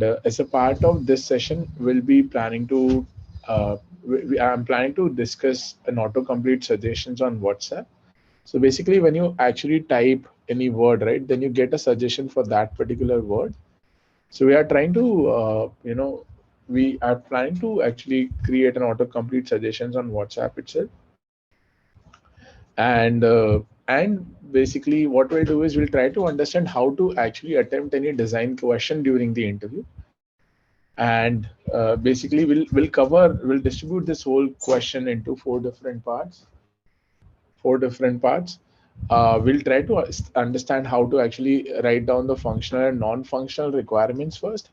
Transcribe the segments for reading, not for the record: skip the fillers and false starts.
As a part of this session, we'll be planning to I'm planning to discuss an autocomplete suggestions on WhatsApp. So basically, when you actually type any word, right, then you get a suggestion for that particular word. So we are trying to, we are planning to actually create an autocomplete suggestions on WhatsApp itself. And basically, what we'll do is we'll try to understand how to actually attempt any design question during the interview. And basically, we'll distribute this whole question into four different parts. We'll try to understand how to actually write down the functional and non-functional requirements first.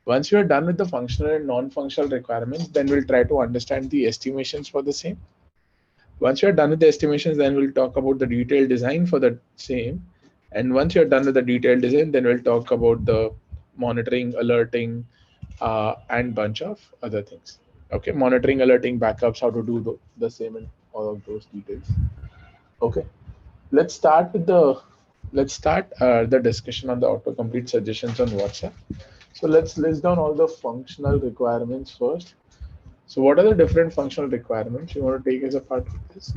Once we are done with the functional and non-functional requirements, then we'll try to understand the estimations for the same. Once you're done with the estimations, then we'll talk about the detailed design for the same. And once you're done with the detailed design, then we'll talk about the monitoring, alerting, and bunch of other things. Okay, monitoring, alerting, backups, how to do the same, and all of those details. Okay, let's start with the discussion on the autocomplete suggestions on WhatsApp. So let's list down all the functional requirements first. So what are the different functional requirements you want to take as a part of this?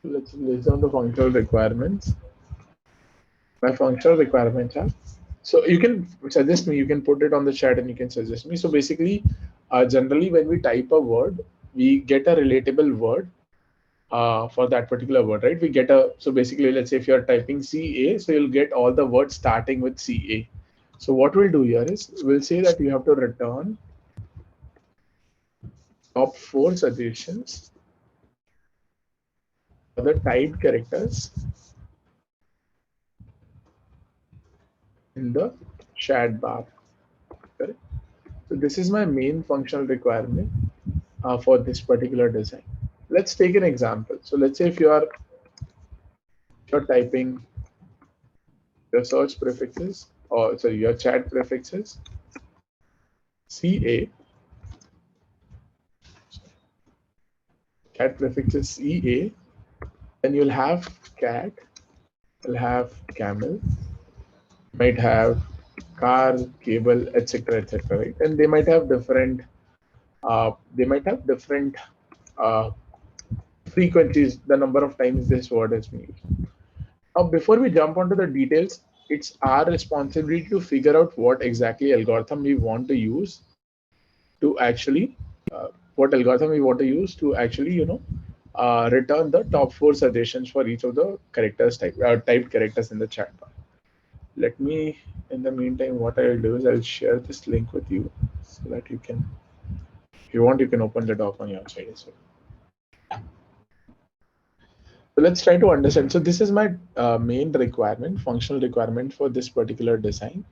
Let's list down the functional requirements. My functional requirements are, so you can suggest me, you can put it on the chat and you can suggest me. So basically, generally when we type a word, we get a relatable word for that particular word, right? We get a, so basically, let's say if you're typing CA, so you'll get all the words starting with CA. So what we'll do here is we'll say that you have to return top four suggestions for the typed characters in the chat bar. Correct? So this is my main functional requirement for this particular design. Let's take an example. So let's say if you're typing your search prefixes, or sorry, your chat prefixes CA, cat prefixes CA, then you'll have cat, you'll have camel, might have car, cable, etc., etc. Right? And they might have different uh, frequencies, the number of times this word is being used. Now, before we jump onto the details, it's our responsibility to figure out what exactly algorithm we want to use to actually, what algorithm we want to use to actually, return the top four suggestions for each of the characters typed characters in the chat bar. Let me, in the meantime, what I'll do is I'll share this link with you so that you can, if you want, you can open the doc on your side as well. So let's try to understand. So this is my main requirement, functional requirement for this particular design.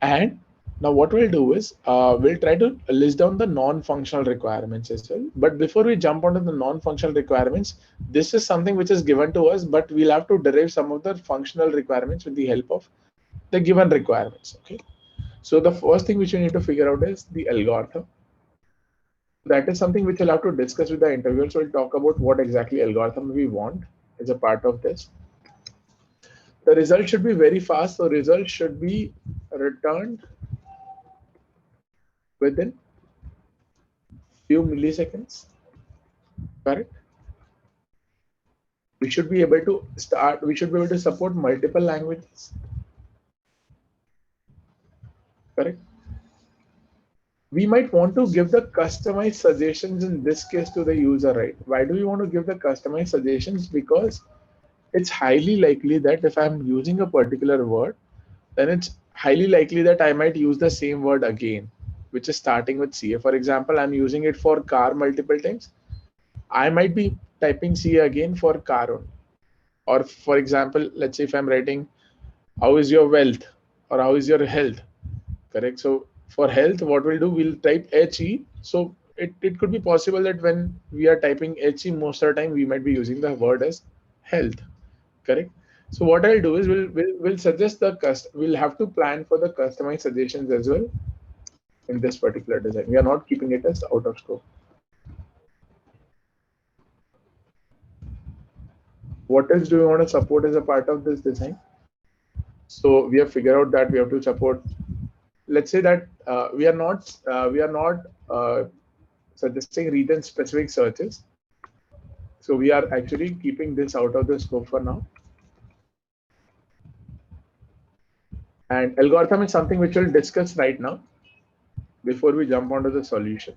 And now what we'll do is we'll try to list down the non-functional requirements as well. But before we jump onto the non-functional requirements, this is something which is given to us, but we'll have to derive some of the functional requirements with the help of the given requirements. Okay. So the first thing which we need to figure out is the algorithm. That is something which we'll have to discuss with the interviewer. So we'll talk about what exactly algorithm we want as a part of this. The result should be very fast. So result should be returned within few milliseconds. Correct. We should be able to start. We should be able to support multiple languages. Correct. We might want to give the customized suggestions in this case to the user, right? Why do we want to give the customized suggestions? Because it's highly likely that if I'm using a particular word, then it's highly likely that I might use the same word again, which is starting with CA. For example, I'm using it for car multiple times. I might be typing CA again for car only. Or for example, let's say if I'm writing, how is your wealth or how is your health? Correct. So for health, what we'll do, we'll type HE. So it could be possible that when we are typing HE, most of the time we might be using the word as health. Correct. So what I'll do is we'll suggest we'll have to plan for the customized suggestions as well in this particular design. We are not keeping it as out of scope. What else do we want to support as a part of this design? So we have figured out that we have to support. Let's say that we are not suggesting region specific searches. So we are actually keeping this out of the scope for now. And algorithm is something which we'll discuss right now before we jump onto the solution.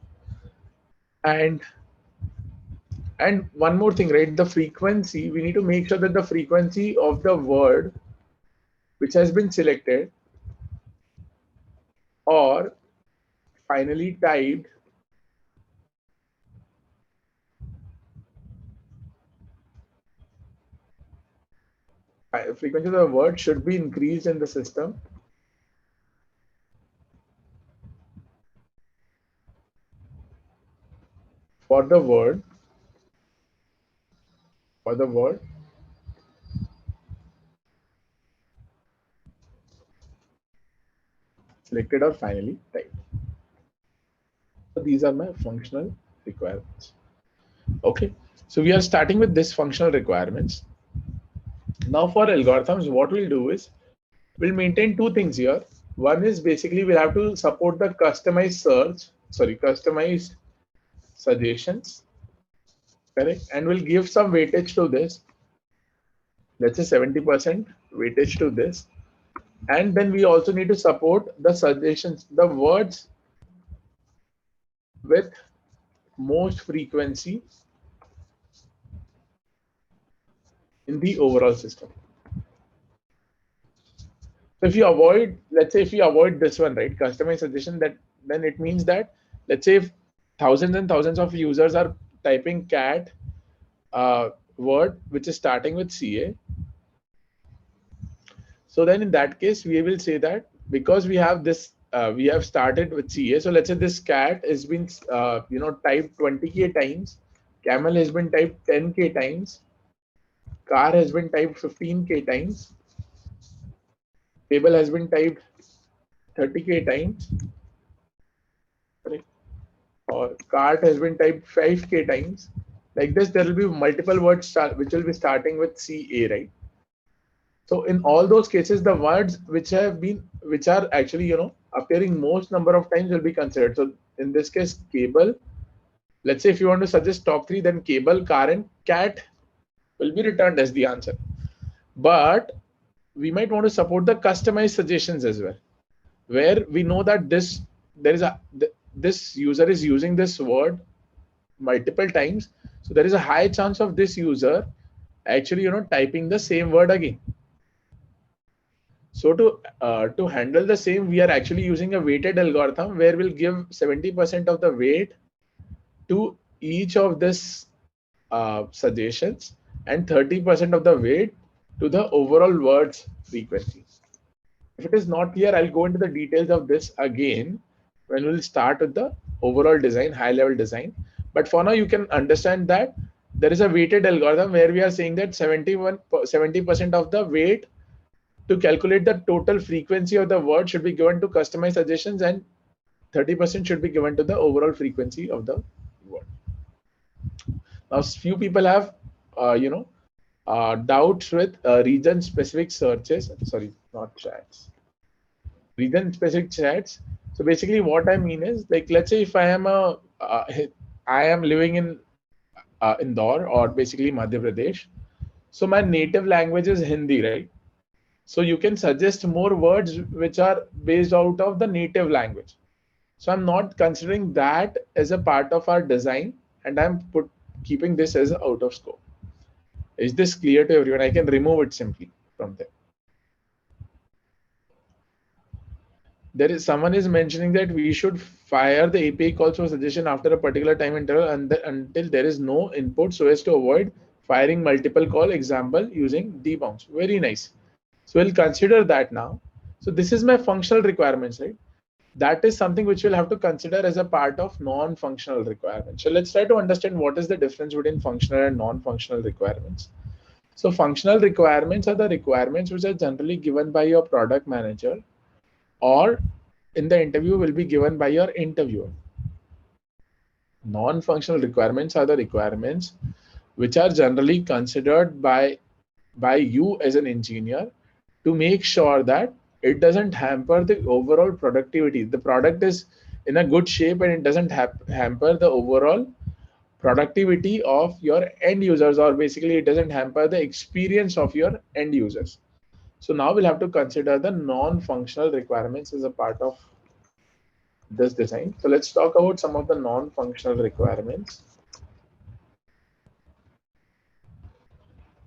And one more thing, right? The frequency, we need to make sure that the frequency of the word which has been selected or finally typed frequency of the word should be increased in the system for the word selected or finally typed. So these are my functional requirements. Okay, so we are starting with this functional requirements. Now for algorithms, what we'll do is we'll maintain two things here. One is basically we'll have to support the customized suggestions, correct? And we'll give some weightage to this. Let's say 70% weightage to this. And then we also need to support the suggestions, the words with most frequency in the overall system. So if you avoid, let's say if you avoid this one, right, customized suggestion, that then it means that, let's say if thousands and thousands of users are typing cat word which is starting with CA. So then in that case, we will say that because we have this, we have started with CA. So let's say this cat has been, typed 20K times, camel has been typed 10K times, car has been typed 15K times, table has been typed 30K times, right? Or cart has been typed 5K times. Like this, there will be multiple words which will be starting with CA, right? So in all those cases, the words which are actually, appearing most number of times will be considered. So in this case, cable, let's say if you want to suggest top three, then cable, car and cat will be returned as the answer. But we might want to support the customized suggestions as well, where we know that this user is using this word multiple times. So there is a high chance of this user actually, typing the same word again. So to handle the same, we are actually using a weighted algorithm where we'll give 70% of the weight to each of this suggestions and 30% of the weight to the overall words frequency. If it is not clear, I'll go into the details of this again when we'll start with the overall design, high level design. But for now, you can understand that there is a weighted algorithm where we are saying that 70% of the weight to calculate the total frequency of the word should be given to customized suggestions and 30% should be given to the overall frequency of the word. Now, few people have, doubts with region specific searches. Sorry, not chats. Region specific chats. So basically what I mean is, like, let's say if I am I am living in Indore or basically Madhya Pradesh. So my native language is Hindi, right? So you can suggest more words which are based out of the native language. So I'm not considering that as a part of our design, and I'm keeping this as out of scope. Is this clear to everyone? I can remove it simply from there. There is someone is mentioning that we should fire the API calls for suggestion after a particular time interval until there is no input, so as to avoid firing multiple call, example using debounce. Very nice. So we'll consider that now. So this is my functional requirements, right? That is something which we'll have to consider as a part of non-functional requirements. So let's try to understand what is the difference between functional and non-functional requirements. So functional requirements are the requirements which are generally given by your product manager or in the interview will be given by your interviewer. Non-functional requirements are the requirements which are generally considered by you as an engineer to make sure that it doesn't hamper the overall productivity. The product is in a good shape and it doesn't hamper the overall productivity of your end users, or basically it doesn't hamper the experience of your end users. So now we'll have to consider the non-functional requirements as a part of this design. So let's talk about some of the non-functional requirements.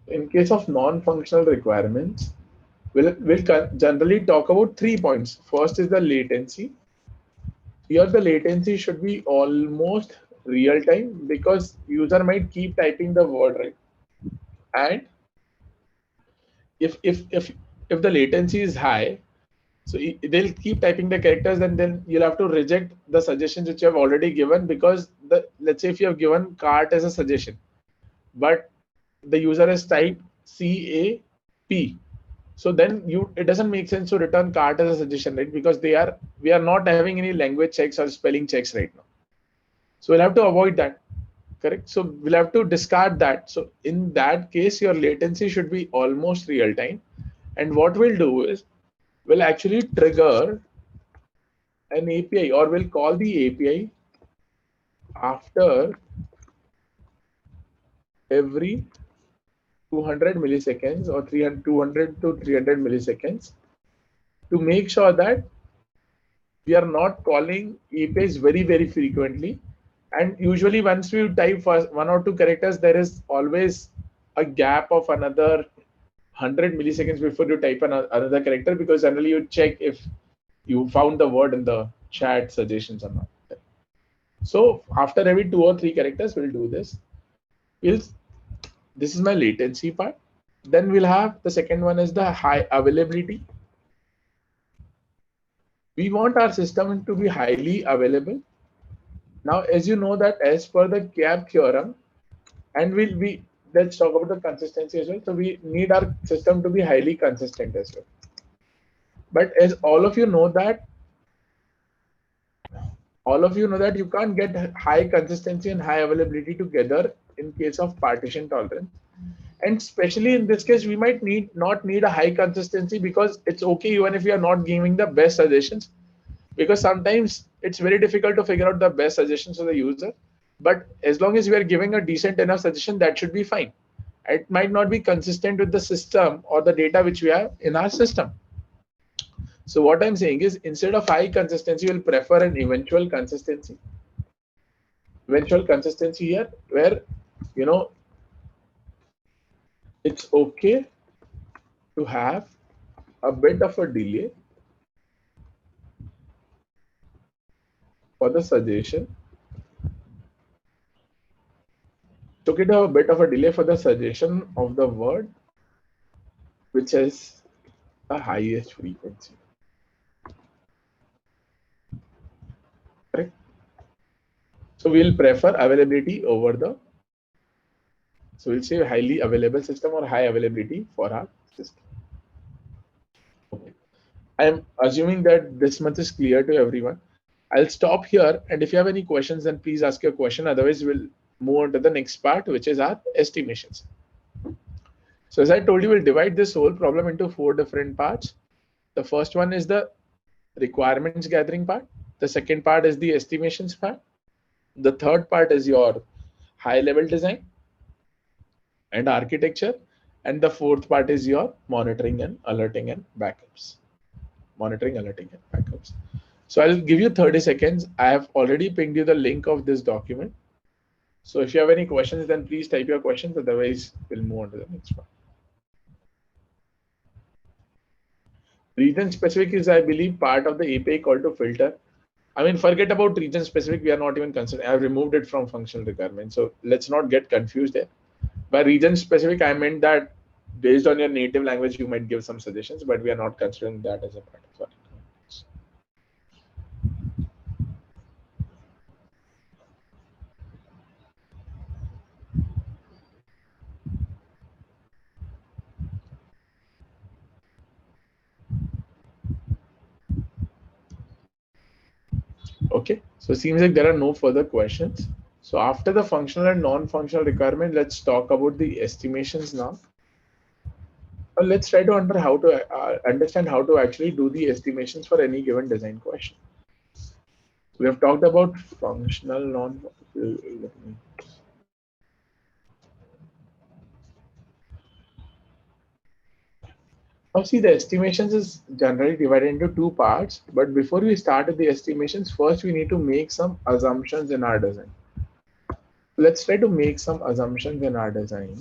In case of non-functional requirements, we'll generally talk about 3 points. First is the latency. Here the latency should be almost real time because user might keep typing the word, right? And if the latency is high, so they'll keep typing the characters, and then you'll have to reject the suggestions which you have already given, because let's say if you have given cart as a suggestion, but the user has typed CAP. So then it doesn't make sense to return cart as a suggestion, right? Because we are not having any language checks or spelling checks right now. So we'll have to avoid that, correct? So we'll have to discard that. So in that case, your latency should be almost real time. And what we'll do is we'll actually trigger an API, or we'll call the API after every 200 milliseconds or 200 to 300 milliseconds, to make sure that we are not calling APIs very, very frequently. And usually once we type for 1 or 2 characters, there is always a gap of another 100 milliseconds before you type another character, because generally you check if you found the word in the chat suggestions or not. So after every 2 or 3 characters, we'll do this. This is my latency part. Then we'll have the second one is the high availability. We want our system to be highly available. Now, as you know that as per the CAP theorem, and let's talk about the consistency as well. So we need our system to be highly consistent as well. But as all of you know that you can't get high consistency and high availability together in case of partition tolerance. And especially in this case, we might not need a high consistency, because it's okay even if we are not giving the best suggestions, because sometimes it's very difficult to figure out the best suggestions to the user. But as long as we are giving a decent enough suggestion, that should be fine. It might not be consistent with the system or the data which we have in our system. So what I'm saying is, instead of high consistency, we'll prefer an eventual consistency. Eventual consistency here, where it's okay to have a bit of a delay for the suggestion. It's okay to have a bit of a delay for the suggestion of the word which has the highest frequency. Correct? So we'll prefer availability over so we'll say highly available system or high availability for our system. Okay. I'm assuming that this much is clear to everyone. I'll stop here, and if you have any questions, then please ask your question. Otherwise, we'll move on to the next part, which is our estimations. So as I told you, we'll divide this whole problem into 4 different parts. The first one is the requirements gathering part. The second part is the estimations part. The third part is your high level design and architecture. And the fourth part is your monitoring and alerting and backups. Monitoring, alerting and backups. So I'll give you 30 seconds. I have already pinged you the link of this document. So if you have any questions, then please type your questions. Otherwise, we'll move on to the next one. Region specific is, I believe, part of the API call to filter. I mean, forget about region specific. We are not even considering. I've removed it from functional requirements. So let's not get confused there. By region specific, I meant that based on your native language, you might give some suggestions, but we are not considering that as a part of it. Okay, so it seems like there are no further questions. So after the functional and non-functional requirement, let's talk about the estimations now. Let's try to understand how to actually do the estimations for any given design question. We have talked about functional non. Now see, the estimations is generally divided into two parts, but before we start with the estimations, first we need to make some assumptions in our design. Let's try to make some assumptions in our design.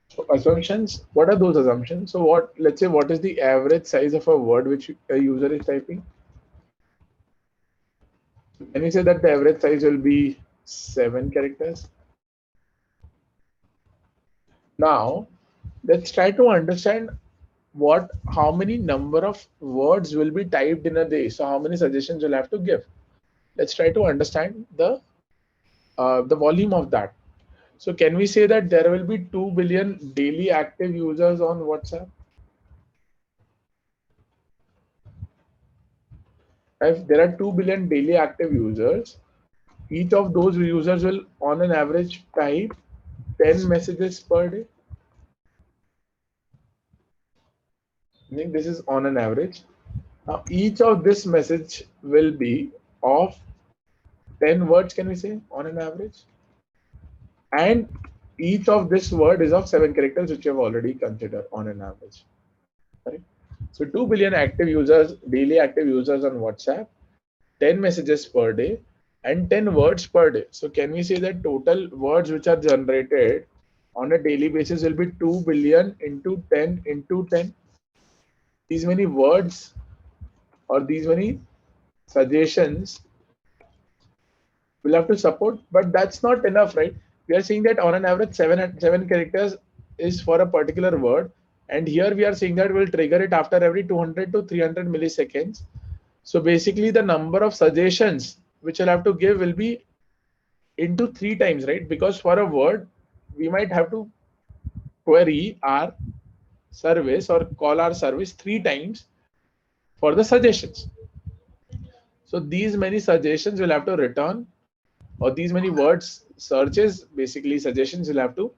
So assumptions, what are those assumptions? So let's say, what is the average size of a word which a user is typing? Can we say that the average size will be 7 characters? Now, let's try to understand how many number of words will be typed in a day. So how many suggestions you'll have to give. Let's try to understand the volume of that. So can we say that there will be 2 billion daily active users on WhatsApp? If there are 2 billion daily active users, each of those users will on an average type 10 messages per day. I think this is on an average. Now each of this message will be of 10 words, can we say, on an average? And each of this word is of 7 characters, which you have already considered on an average. Right? So 2 billion active users, daily active users on WhatsApp, 10 messages per day, and 10 words per day. So can we say that total words which are generated on a daily basis will be 2 billion into 10 into 10? These many words or these many suggestions will have to support, but that's not enough, right? We are saying that on an average, seven characters is for a particular word, and here we are saying that we'll trigger it after every 200 to 300 milliseconds. So basically, the number of suggestions which I'll have to give will be into 3 times, right? Because for a word, we might have to query our service or call our service 3 times for the suggestions. So these many suggestions will have to return, or these many words searches, basically suggestions, will have to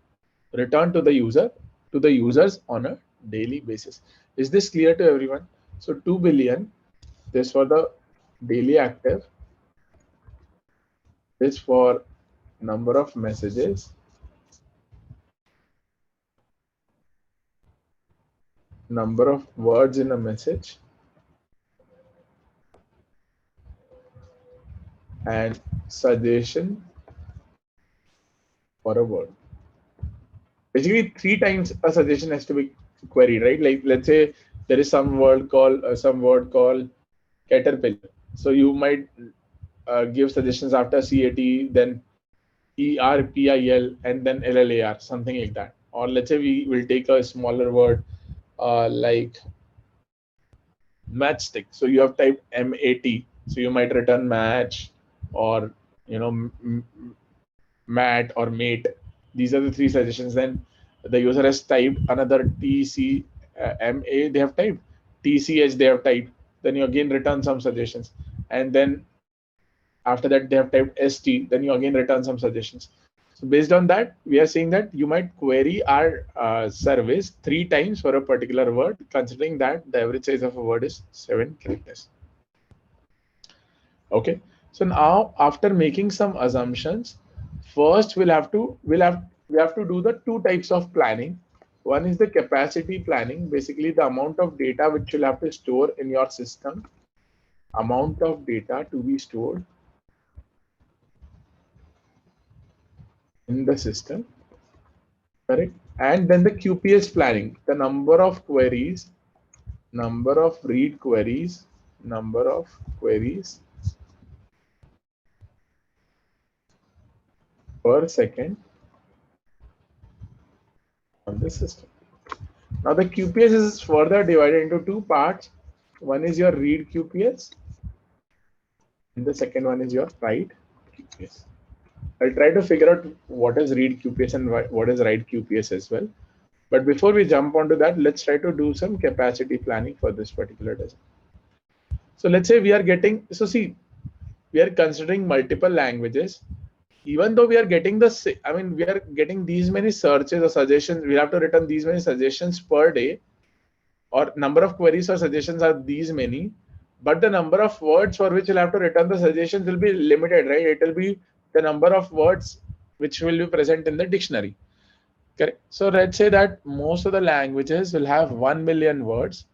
return to the users on a daily basis. Is this clear to everyone? So 2 billion, this for the daily active, this for number of messages, number of words in a message, and suggestion for a word. Basically 3 times a suggestion has to be queried, right? Like let's say there is some word called caterpillar. So you might give suggestions after CAT, then ERPIL, and then LLAR, something like that. Or let's say we will take a smaller word like matchstick. So you have typed MAT. So you might return match, or mat or mate. These are the 3 suggestions. Then the user has typed another TCMA, they have typed TCH, they have typed. Then you again return some suggestions, and then after that they have typed ST. Then you again return some suggestions. So based on that, we are saying that you might query our service 3 times for a particular word, considering that the average size of a word is 7 characters. Okay, so now after making some assumptions, first we have to do the 2 types of planning. One is the capacity planning, basically the amount of data which you'll have to store in your system, amount of data to be stored in the system, correct? And then the QPS planning, the number of queries, number of read queries, number of queries per second on the system. Now the QPS is further divided into 2 parts. One is your read QPS, and the second one is your write QPS. I'll try to figure out what is read QPS and what is write QPS as well. But before we jump onto that, let's try to do some capacity planning for this particular design. So let's say we are considering multiple languages. even though we are getting we are getting these many searches or suggestions, we have to return these many suggestions per day, or number of queries or suggestions are these many, but the number of words for which you'll have to return the suggestions will be limited, right? It will be the number of words which will be present in the dictionary. Correct. So let's say that most of the languages will have 1 million words,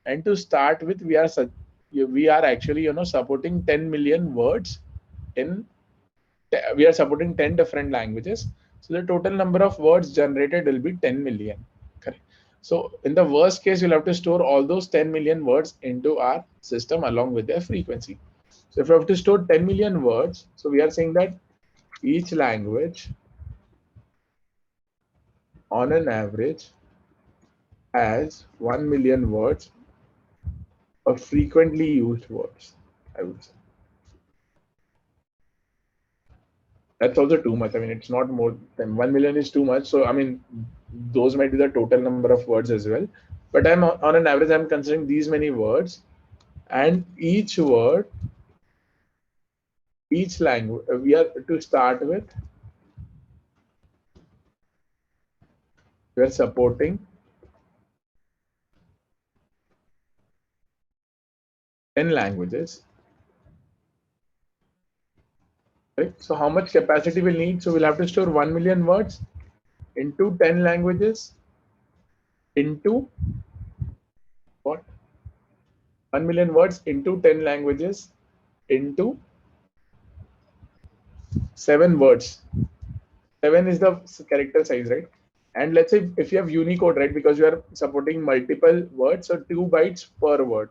and to start with, we are actually supporting 10 million words in we are supporting 10 different languages. So the total number of words generated will be 10 million. Correct. So in the worst case, you'll have to store all those 10 million words into our system along with their frequency. So if you have to store 10 million words, so we are saying that each language on an average has 1 million words of frequently used words, I would say. That's also too much. I mean, it's not more than 1 million is too much. So, I mean, those might be the total number of words as well. But I'm on an average, I'm considering these many words, and each word, each language, we are to start with, we are supporting 10 languages, right? So, how much capacity we'll need? So, we'll have to store 1 million words into 10 languages into what? 1 million words into 10 languages into 7 words. 7 is the character size, right? And let's say if you have Unicode, right, because you are supporting multiple words, so 2 bytes per word.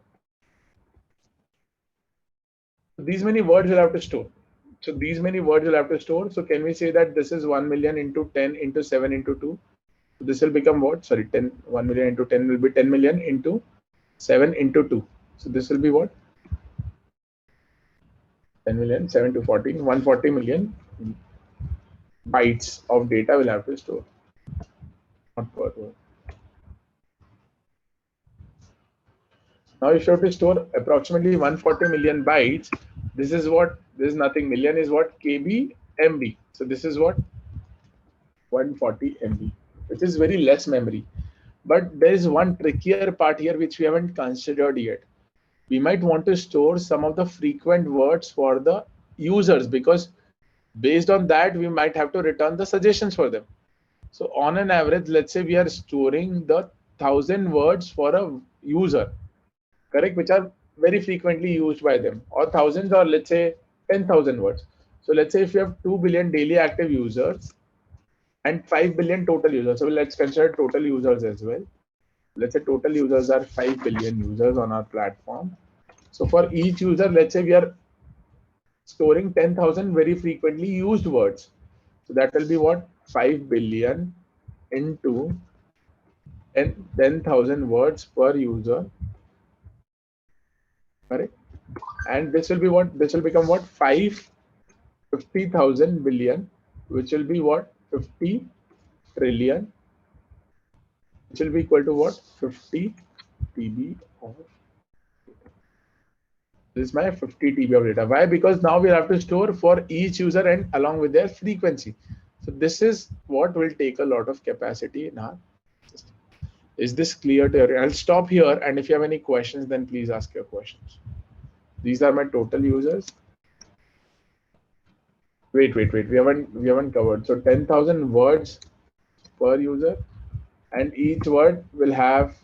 These many words you'll have to store. So these many words you'll have to store. So can we say that this is 1 million into 10 into 7 into 2? So this will become what? Sorry, 10, 1 million into 10 will be 10 million into 7 into 2. So this will be what? 10 million, 7 to 14, 140 million bytes of data will have to store, not per word. Now, if you have to store approximately 140 million bytes, this is what, this is nothing. Million is what? KB, MB. So this is what? 140 MB, which is very less memory. But there is one trickier part here which we haven't considered yet. We might want to store some of the frequent words for the users, because based on that, we might have to return the suggestions for them. So on an average, let's say we are storing the 1,000 words for a user, correct, which are very frequently used by them, or thousands, or let's say 10,000 words. So let's say if you have 2 billion daily active users and 5 billion total users, so let's consider total users as well. Let's say total users are 5 billion users on our platform. So for each user, let's say we are storing 10,000 very frequently used words. So that will be what? 5 billion into 10,000 words per user, correct? And this will be what? This will become what? 50,000 billion, which will be what? 50 trillion, which will be equal to what? 50 TB of, this is my 50 TB of data. Why? Because now we have to store for each user and along with their frequency. So this is what will take a lot of capacity in our system. Is this clear to you? I'll stop here, and if you have any questions, then please ask your questions. These are my total users. Wait. We haven't covered. So 10,000 words per user, and each word will have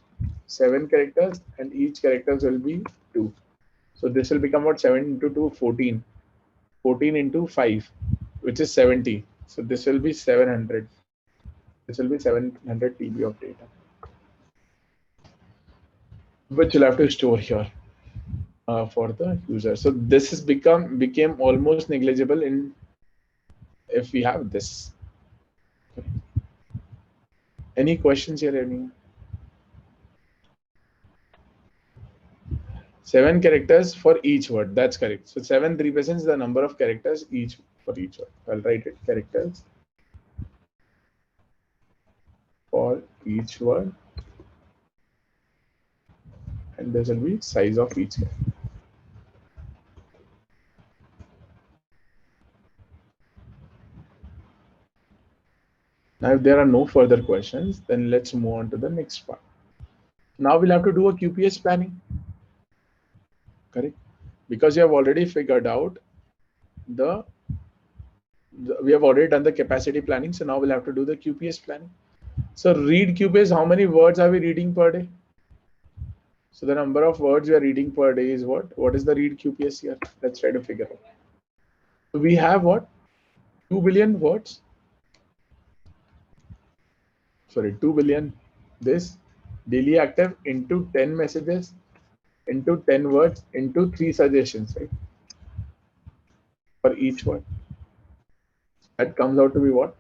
7 characters, and each characters will be 2. So this will become what? 7 into 2, 14. 14 into 5, which is 70. So this will be 700. This will be 700 TB of data, which you'll have to store here for the user. So this has became almost negligible in if we have this. Any questions here? Any? 7 characters for each word. That's correct. So 7 represents the number of characters each for each word. I'll write it. Characters for each word, and this will be size of each character. Now, if there are no further questions, then let's move on to the next part. Now we'll have to do a QPS planning, correct? Because you have already figured out the we have already done the capacity planning. So now we'll have to do the QPS planning. So read QPS, how many words are we reading per day? So the number of words we are reading per day is what? What is the read QPS here? Let's try to figure out. So we have what? 2 billion words. Sorry, 2 billion this daily active into 10 messages into 10 words into 3 suggestions, right? For each word. That comes out to be what?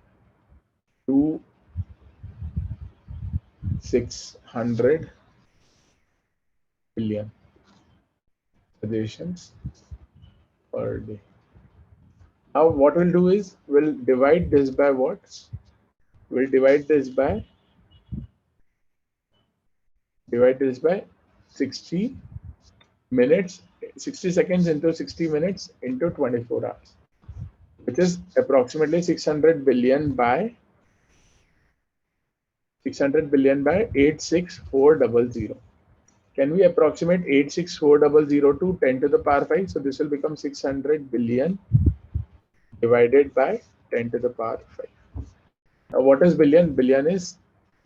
600 billion suggestions per day. Now what we'll do is we'll divide this by what? We'll divide this by 60 minutes, 60 seconds into 60 minutes into 24 hours, which is approximately 600 billion by 86400. Can we approximate 86400 to 10 to the power 5? So this will become 600 billion divided by 10 to the power 5. Now what is billion? Billion is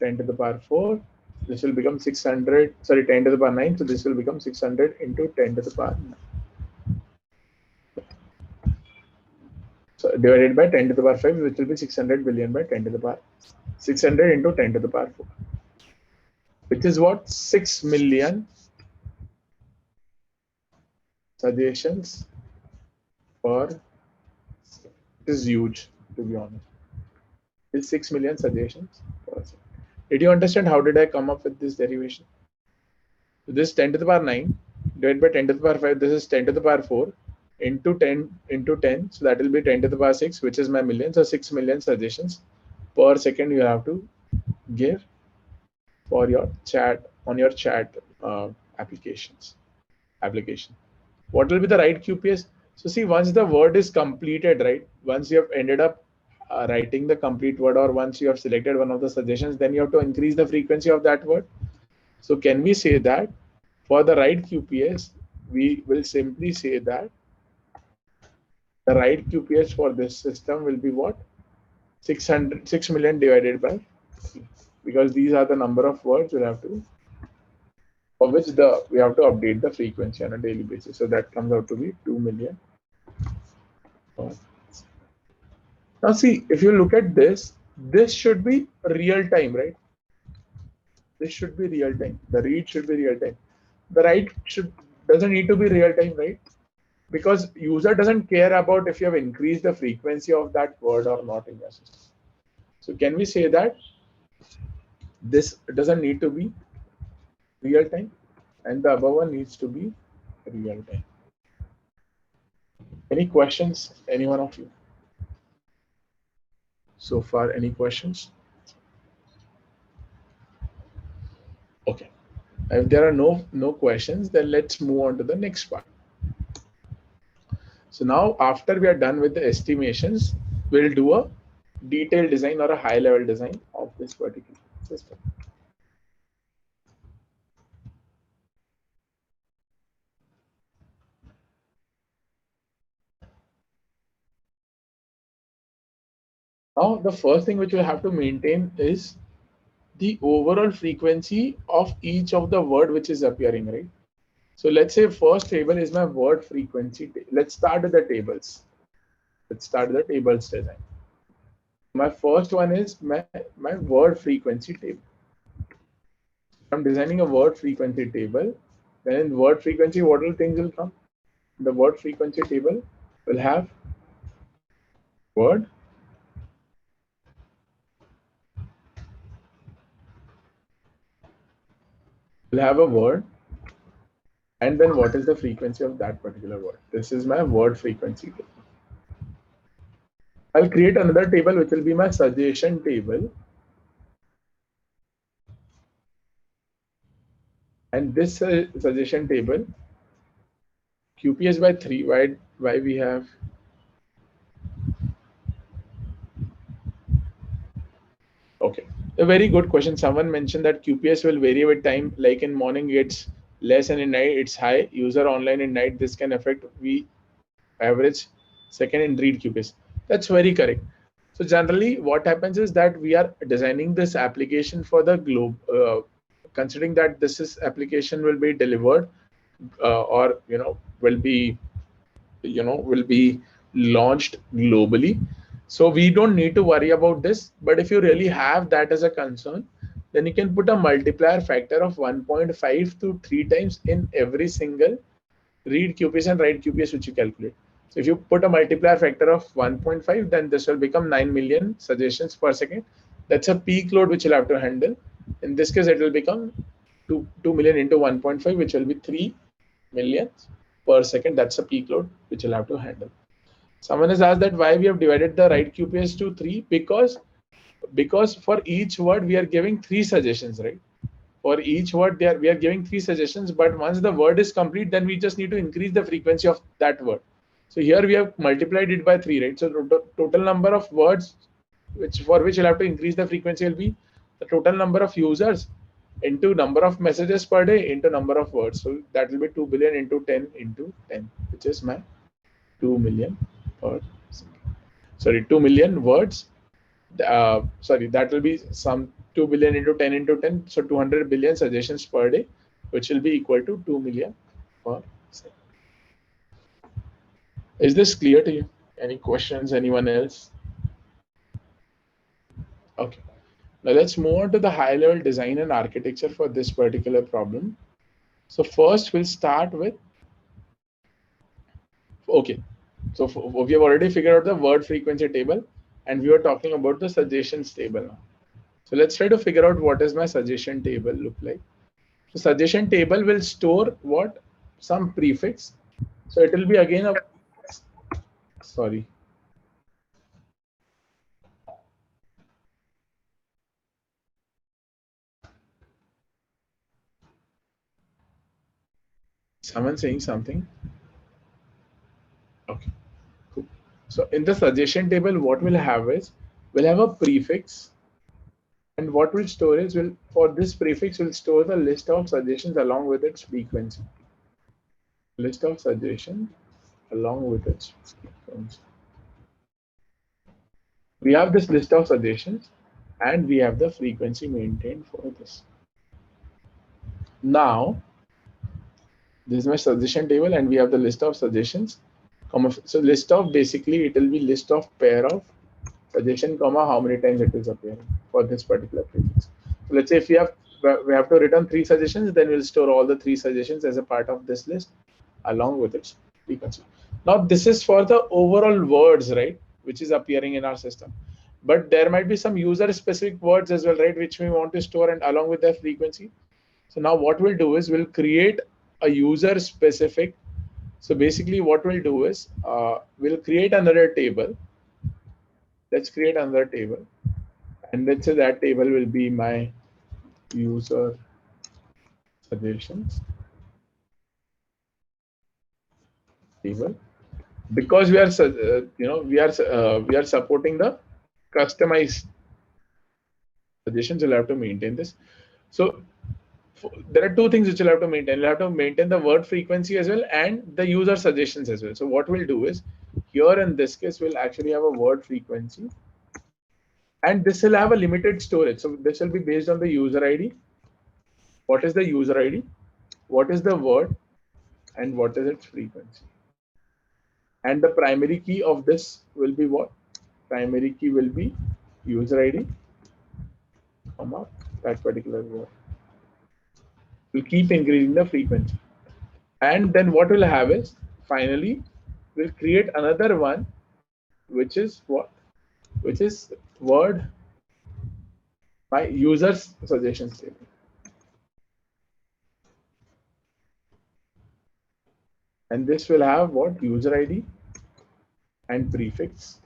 10 to the power 4. This will become 600, sorry, 10 to the power 9. So this will become 600 into 10 to the power 9. So divided by 10 to the power 5, which will be 600 billion by 10 to the power 600 into 10 to the power 4, which is what? 6 million suggestions per. It is huge, to be honest. It's 6 million suggestions per second. Did you understand how did I come up with this derivation? So this 10 to the power 9 divided by 10 to the power 5, this is 10 to the power 4 into 10 into 10. So that will be 10 to the power 6, which is my million. So 6 million suggestions per second you have to give for your chat on your chat application. What will be the right QPS? So see, once the word is completed, right? Once you have ended up writing the complete word, or once you have selected one of the suggestions, then you have to increase the frequency of that word. So can we say that for the right QPS, we will simply say that the right QPS for this system will be what? 6 million divided by 3, because these are the number of words we'll have to, for which we have to update the frequency on a daily basis. So that comes out to be 2 million. Now see, if you look at this, this should be real time, right? This should be real time. The read should be real time. The write doesn't need to be real time, right? Because user doesn't care about if you have increased the frequency of that word or not in your system. So can we say that this doesn't need to be real time and the above one needs to be real time? Any questions, any one of you? So far, any questions? Okay. If there are no questions, then let's move on to the next part. So now after we are done with the estimations, we'll do a detailed design or a high level design of this particular system. Now the first thing which we'll have to maintain is the overall frequency of each of the word which is appearing, right? So let's say first table is my word frequency. Let's start with the tables. Let's start with the tables design. My first one is my word frequency table. I'm designing a word frequency table. Then in word frequency, what will things will come? The word frequency table will have word, will have a word, and then what is the frequency of that particular word. This is my word frequency table. I'll create another table which will be my suggestion table. And this suggestion table, QPS by 3, why we have A very good question. Someone mentioned that QPS will vary with time. Like in morning, it's less, and in night, it's high. User online in night, this can affect V average. Second in read QPS. That's very correct. So generally, what happens is that we are designing this application for the globe, considering that this is application will be delivered or will be launched globally. So we don't need to worry about this. But if you really have that as a concern, then you can put a multiplier factor of 1.5 to 3 times in every single read QPS and write QPS which you calculate. So if you put a multiplier factor of 1.5, then this will become 9 million suggestions per second. That's a peak load which you'll have to handle. In this case, it will become 2 million into 1.5, which will be 3 million per second. That's a peak load which you'll have to handle. Someone has asked that why we have divided the write QPS to 3, because for each word we are giving 3 suggestions, right? For each word we are giving 3 suggestions, but once the word is complete, then we just need to increase the frequency of that word. So here we have multiplied it by 3, right? So the total number of words for which you'll have to increase the frequency will be the total number of users into number of messages per day into number of words. So that will be 2 billion into 10, which is my 2 million per second. Sorry, 2 million words. That will be some 2 billion into 10, so 200 billion suggestions per day, which will be equal to 2 million per second. Is this clear to you? Any questions? Anyone else? Okay. Now let's move on to the high-level design and architecture for this particular problem. So first we'll start with, okay. So we have already figured out the word frequency table, and we were talking about the suggestions table now. So let's try to figure out what is my suggestion table look like. So suggestion table will store what? Some prefix. So it will be again a, sorry. Someone saying something? Okay, cool. So in the suggestion table, what we'll have is, we'll have a prefix, and what we'll store is, for this prefix, we'll store the list of suggestions along with its frequency. List of suggestions along with its frequency. We have this list of suggestions, and we have the frequency maintained for this. Now, this is my suggestion table, and we have the list of suggestions. So list of, basically it will be list of pair of suggestion, comma, how many times it is appearing for this particular prefix. So let's say if we have to return 3 suggestions, then we'll store all the 3 suggestions as a part of this list along with its frequency. Now this is for the overall words, right, which is appearing in our system. But there might be some user specific words as well, right, which we want to store and along with their frequency. So now what we'll do is we'll create a user specific. So basically what we'll do is we'll create another table. Let's create another table, and let's say that table will be my user suggestions table, because we are we are supporting the customized suggestions. You'll have to maintain this. So there are 2 things which you'll have to maintain. You'll have to maintain the word frequency as well and the user suggestions as well. So what we'll do is, here in this case, we'll actually have a word frequency, and this will have a limited storage. So this will be based on the user ID. What is the user ID? What is the word? And what is its frequency? And the primary key of this will be what? Primary key will be user ID, comma, that particular word. We'll keep increasing the frequency. And then what we'll have is, finally, we'll create another one, which is what? Which is word by user's suggestions table. And this will have what? User ID and prefix.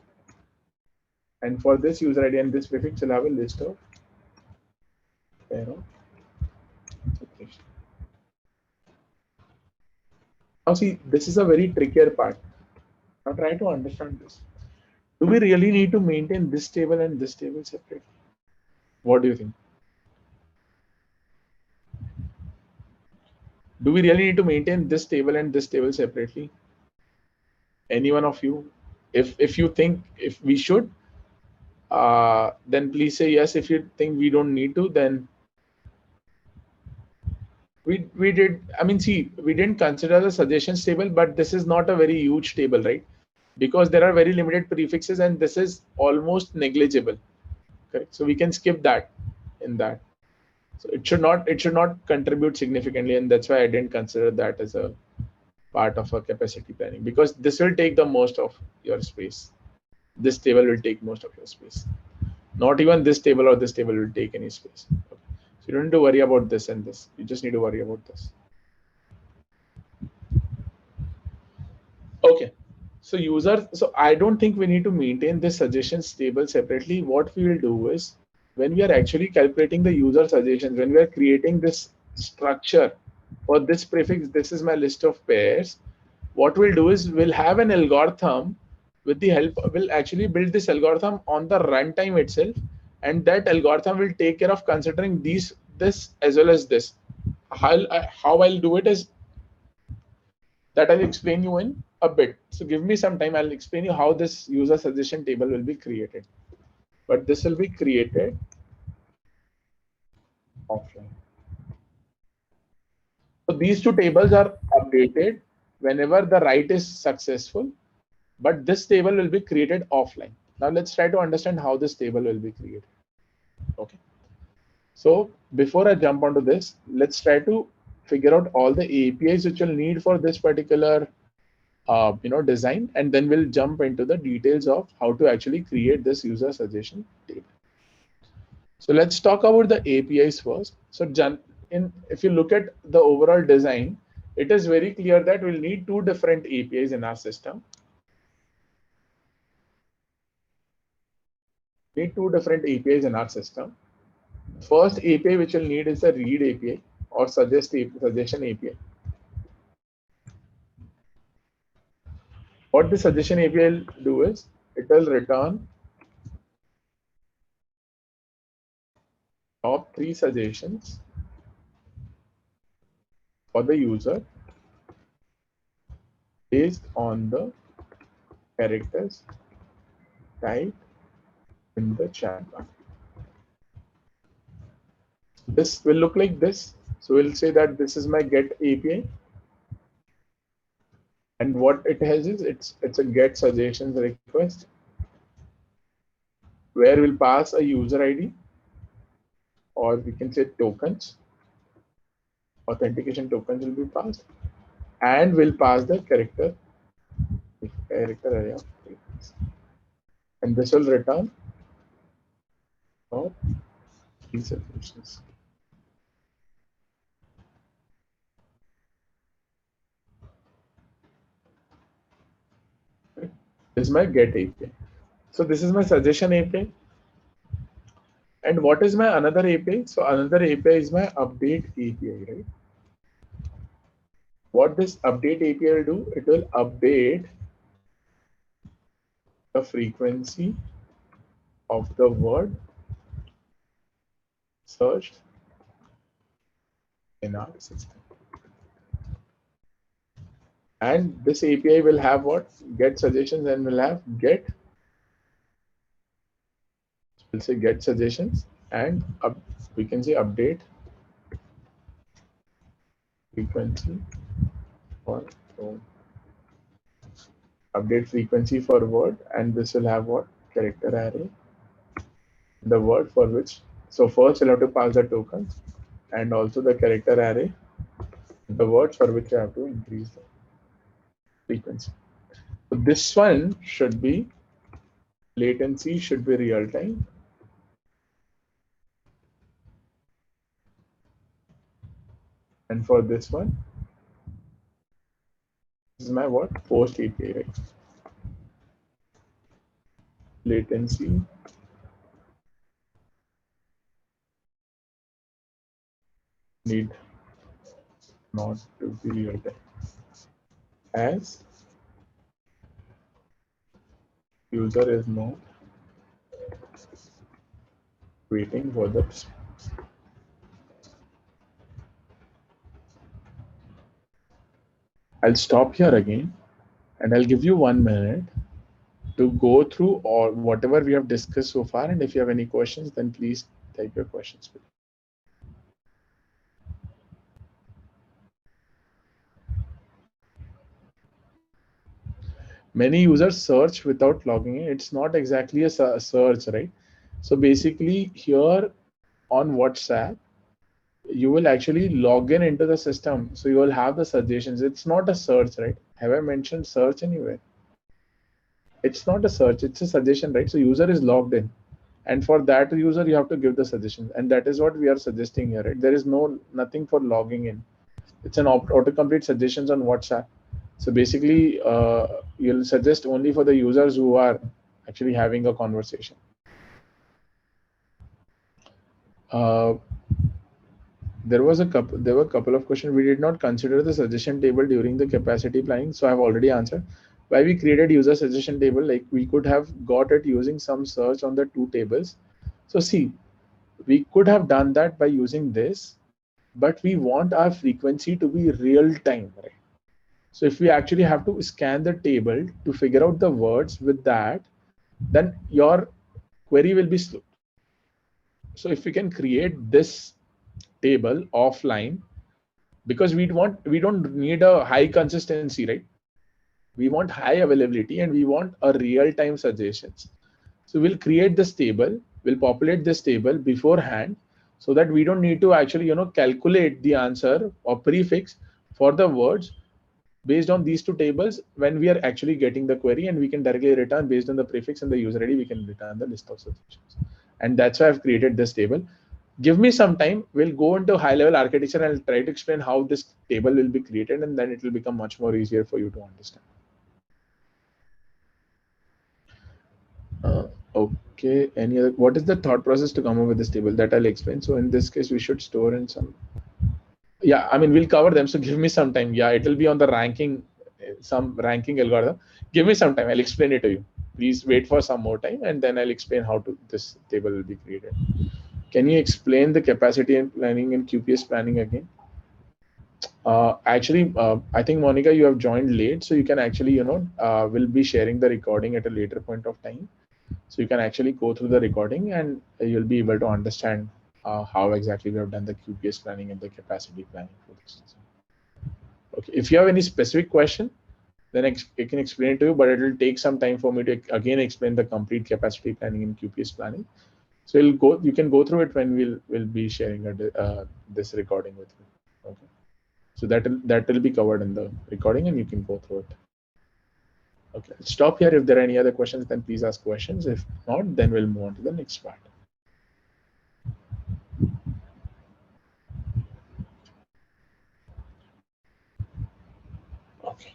And for this user ID and this prefix, we'll have a list of pair of suggestions. Now see, this is a very trickier part. Now try to understand this. Do we really need to maintain this table and this table separately? What do you think? Do we really need to maintain this table and this table separately? Any one of you? If you think if we should, then please say yes. If you think we don't need to, then we did. I mean, see, we didn't consider the suggestions table, but this is not a very huge table, right? Because there are very limited prefixes, and this is almost negligible. Correct. So we can skip that in that. So it should not contribute significantly, and that's why I didn't consider that as a part of a capacity planning, because this will take the most of your space. This table will take most of your space. Not even this table or this table will take any space. Okay. So you don't need to worry about this and this. You just need to worry about this. Okay. So I don't think we need to maintain this suggestions table separately. What we will do is, when we are actually calculating the user suggestions, when we are creating this structure for this prefix, this is my list of pairs. What we'll do is we'll have an algorithm with the help, we'll actually build this algorithm on the runtime itself, and that algorithm will take care of considering this as well as this. How I'll do it is that I'll explain you in a bit. So give me some time. I'll explain you how this user suggestion table will be created. But this will be created offline. So these two tables are updated whenever the write is successful, but this table will be created offline. Now let's try to understand how this table will be created. Okay. So before I jump onto this, let's try to figure out all the APIs which you'll need for this particular design, and then we'll jump into the details of how to actually create this user suggestion table. So let's talk about the APIs first. So if you look at the overall design, it is very clear that we'll need two different APIs in our system. Need two different APIs in our system. First API which you'll need is the read API or suggestion API. What the suggestion API will do is it will return top 3 suggestions for the user based on the characters typed in the chat bar. This will look like this. So we'll say that this is my get API, and what it has is it's a get suggestions request where we'll pass a user ID, or we can say tokens. Authentication tokens will be passed, and we'll pass the character array of tokens, and this will return for these suggestions. This is my get API. So this is my suggestion API. And what is my another API? So another API is my update API, right? What this update API will do, it will update the frequency of the word searched in our system. And this API will have what? Get suggestions, and will have get, we'll say get suggestions, and we can say update frequency for tone. Update frequency for word, and this will have what? Character array, the word for which. So first we'll have to pass the tokens and also the character array, the words for which you have to increase the frequency. So this one should be latency, should be real time. And for this one, this is my what? Post API, right? Latency need not to be real time, as user is not Waiting for the response. I'll stop here again and I'll give you 1 minute to go through all whatever we have discussed so far. And if you have any questions, then please type your questions. Many users search without logging in. It's not exactly a search, right? So basically here on WhatsApp, you will actually log in into the system. So you will have the suggestions. It's not a search, right? Have I mentioned search anywhere? It's not a search, it's a suggestion, right? So user is logged in. And for that user, you have to give the suggestions. And that is what we are suggesting here, right? There is nothing for logging in. It's an autocomplete suggestions on WhatsApp. So basically, you'll suggest only for the users who are actually having a conversation. Uh, there were a couple of questions. We did not consider the suggestion table during the capacity planning, so I've already answered. Why we created user suggestion table, like we could have got it using some search on the two tables. So see, we could have done that by using this, but we want our frequency to be real time, right? So if we actually have to scan the table to figure out the words with that, then your query will be slow. So if we can create this table offline, because we don't need a high consistency, right? We want high availability and we want a real time suggestions. So we'll create this table, we'll populate this table beforehand so that we don't need to actually, calculate the answer or prefix for the words based on these two tables when we are actually getting the query, and we can directly return based on the prefix and the user ID, we can return the list of suggestions. And that's why I've created this table. Give me some time, we'll go into high level architecture and I'll try to explain how this table will be created, and then it will become much more easier for you to understand. Okay, any other, what is the thought process to come up with this table? That I'll explain. So in this case, we should store in some, yeah, I mean, we'll cover them. So give me some time. Yeah, it will be on the ranking, some ranking algorithm. Give me some time. I'll explain it to you. Please wait for some more time, and then I'll explain how to this table will be created. Can you explain the capacity and planning and QPS planning again? Actually, I think Monica, you have joined late, so you can actually, we'll be sharing the recording at a later point of time. So you can actually go through the recording and you'll be able to understand how exactly we have done the QPS planning and the capacity planning for this. Okay, if you have any specific question, then I can explain it to you, but it will take some time for me to again explain the complete capacity planning and QPS planning. So you can go through it when we'll be sharing this recording with you. Okay. So that will be covered in the recording and you can go through it. Okay, stop here. If there are any other questions, then please ask questions. If not, then we'll move on to the next part. Okay.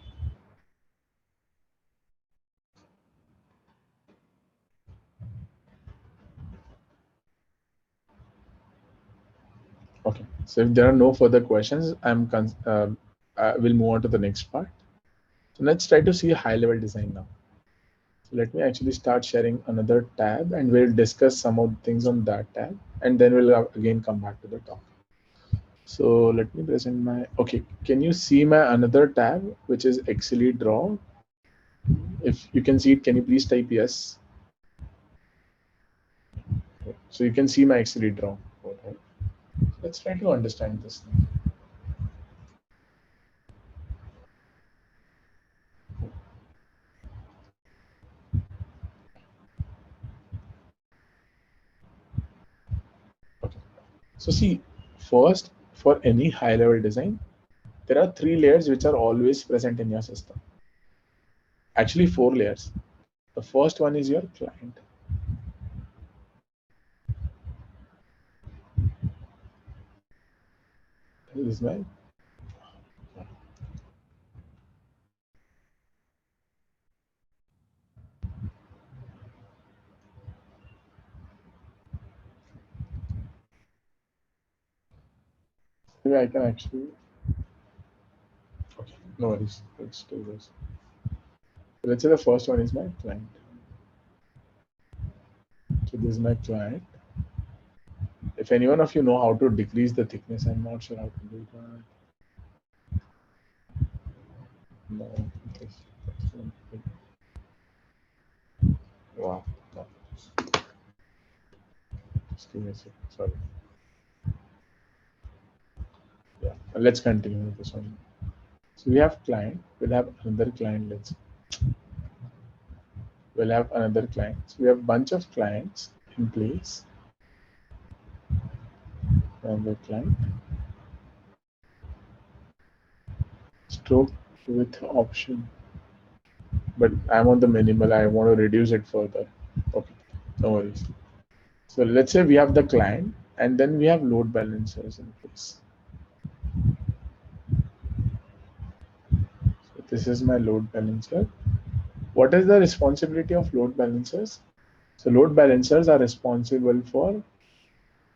Okay. So if there are no further questions, I will move on to the next part. So let's try to see a high-level design now. So let me actually start sharing another tab, and we'll discuss some of the things on that tab, and then we'll again come back to the topic. So let me present my, okay, can you see my another tab, which is XLE Draw? If you can see it, can you please type yes? So you can see my XLE Draw. Okay. Let's try to understand this thing. Okay. So see, first, for any high-level design, there are 3 layers which are always present in your system. Actually, 4 layers. The first one is your client. This is my, maybe I can actually, okay, no worries. Let's do this. So let's say the first one is my client. So this is my client. If anyone of you know how to decrease the thickness, I'm not sure how to do that. No. Wow. No. Just give me a second. Sorry. Yeah. Let's continue with this one. So we have client. We'll have another client. We'll have another client. So we have a bunch of clients in place. Another client. Stroke with option. But I'm on the minimal. I want to reduce it further. Okay. No worries. So let's say we have the client and then we have load balancers in place. So this is my load balancer. What is the responsibility of load balancers? So load balancers are responsible for,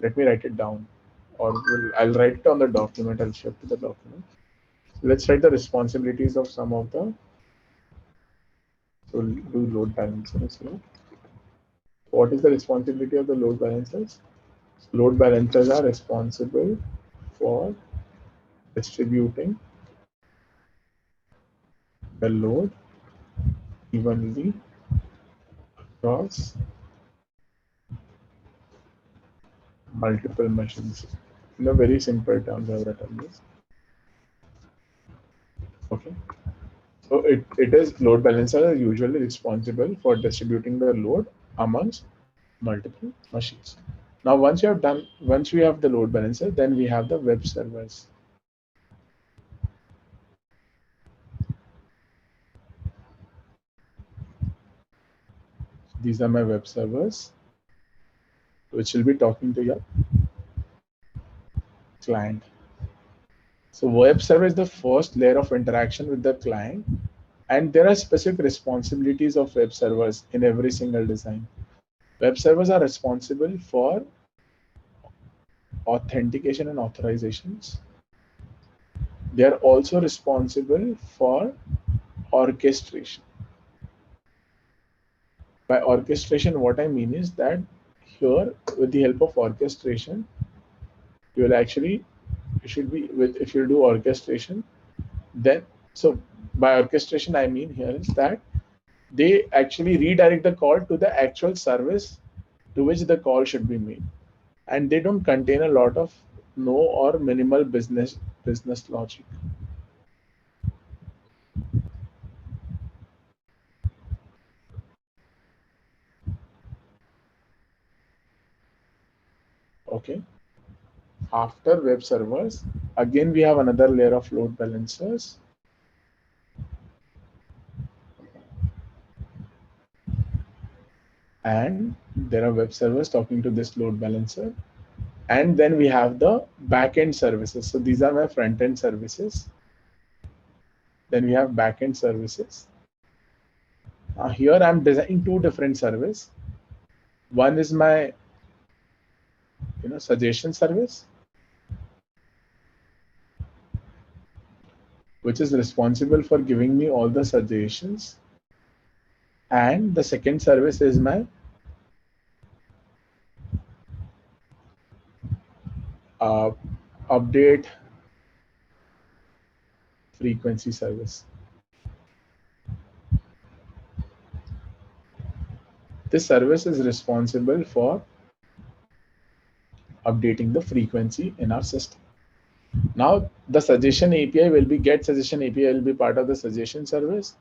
let me write it down, or I'll write it on the document. I'll shift to the document. So let's write the responsibilities of some of the, so we'll do load balancers here. What is the responsibility of the load balancers? Load balancers are responsible for distributing the load evenly across multiple machines. In a very simple terms, I've written this. Okay. So it is load balancers are usually responsible for distributing the load amongst multiple machines. Now, once we have the load balancer, then we have the web servers. These are my web servers, which will be talking to your client. So web server is the first layer of interaction with the client, and there are specific responsibilities of web servers in every single design. Web servers are responsible for authentication and authorizations. They are also responsible for orchestration. By orchestration, what I mean is that here, with the help of orchestration, you will actually, if you do orchestration, then, so by orchestration, I mean here is that they actually redirect the call to the actual service to which the call should be made. And they don't contain a lot of no or minimal business logic. Okay. After web servers, again we have another layer of load balancers. And there are web servers talking to this load balancer. And then we have the backend services. So these are my front-end services. Then we have backend services. Here I'm designing two different services. One is my suggestion service, which is responsible for giving me all the suggestions. And the second service is my update frequency service. This service is responsible for updating the frequency in our system. Now the suggestion API will be get suggestion API will be part of the suggestion service.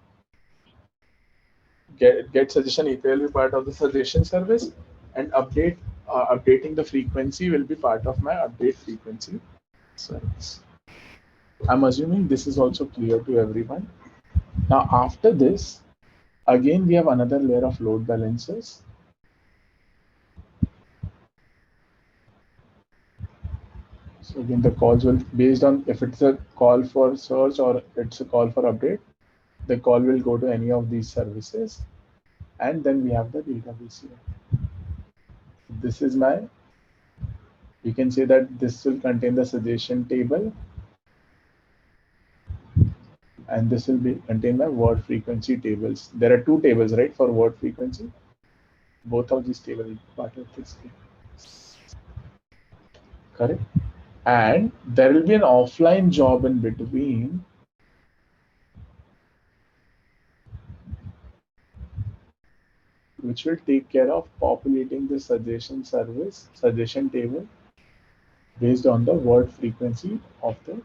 Get suggestion API will be part of the suggestion service, and updating the frequency will be part of my update frequency service. I'm assuming this is also clear to everyone. Now after this, again we have another layer of load balancers. So again the calls will, based on if it's a call for search or it's a call for update, the call will go to any of these services. And then we have the database here. This is my, you can say that this will contain the suggestion table, and this will contain my word frequency tables. There are two tables, right, for word frequency. Both of these tables are part of this. correct? And there will be an offline job in between which will take care of populating the suggestion table based on the word frequency of the.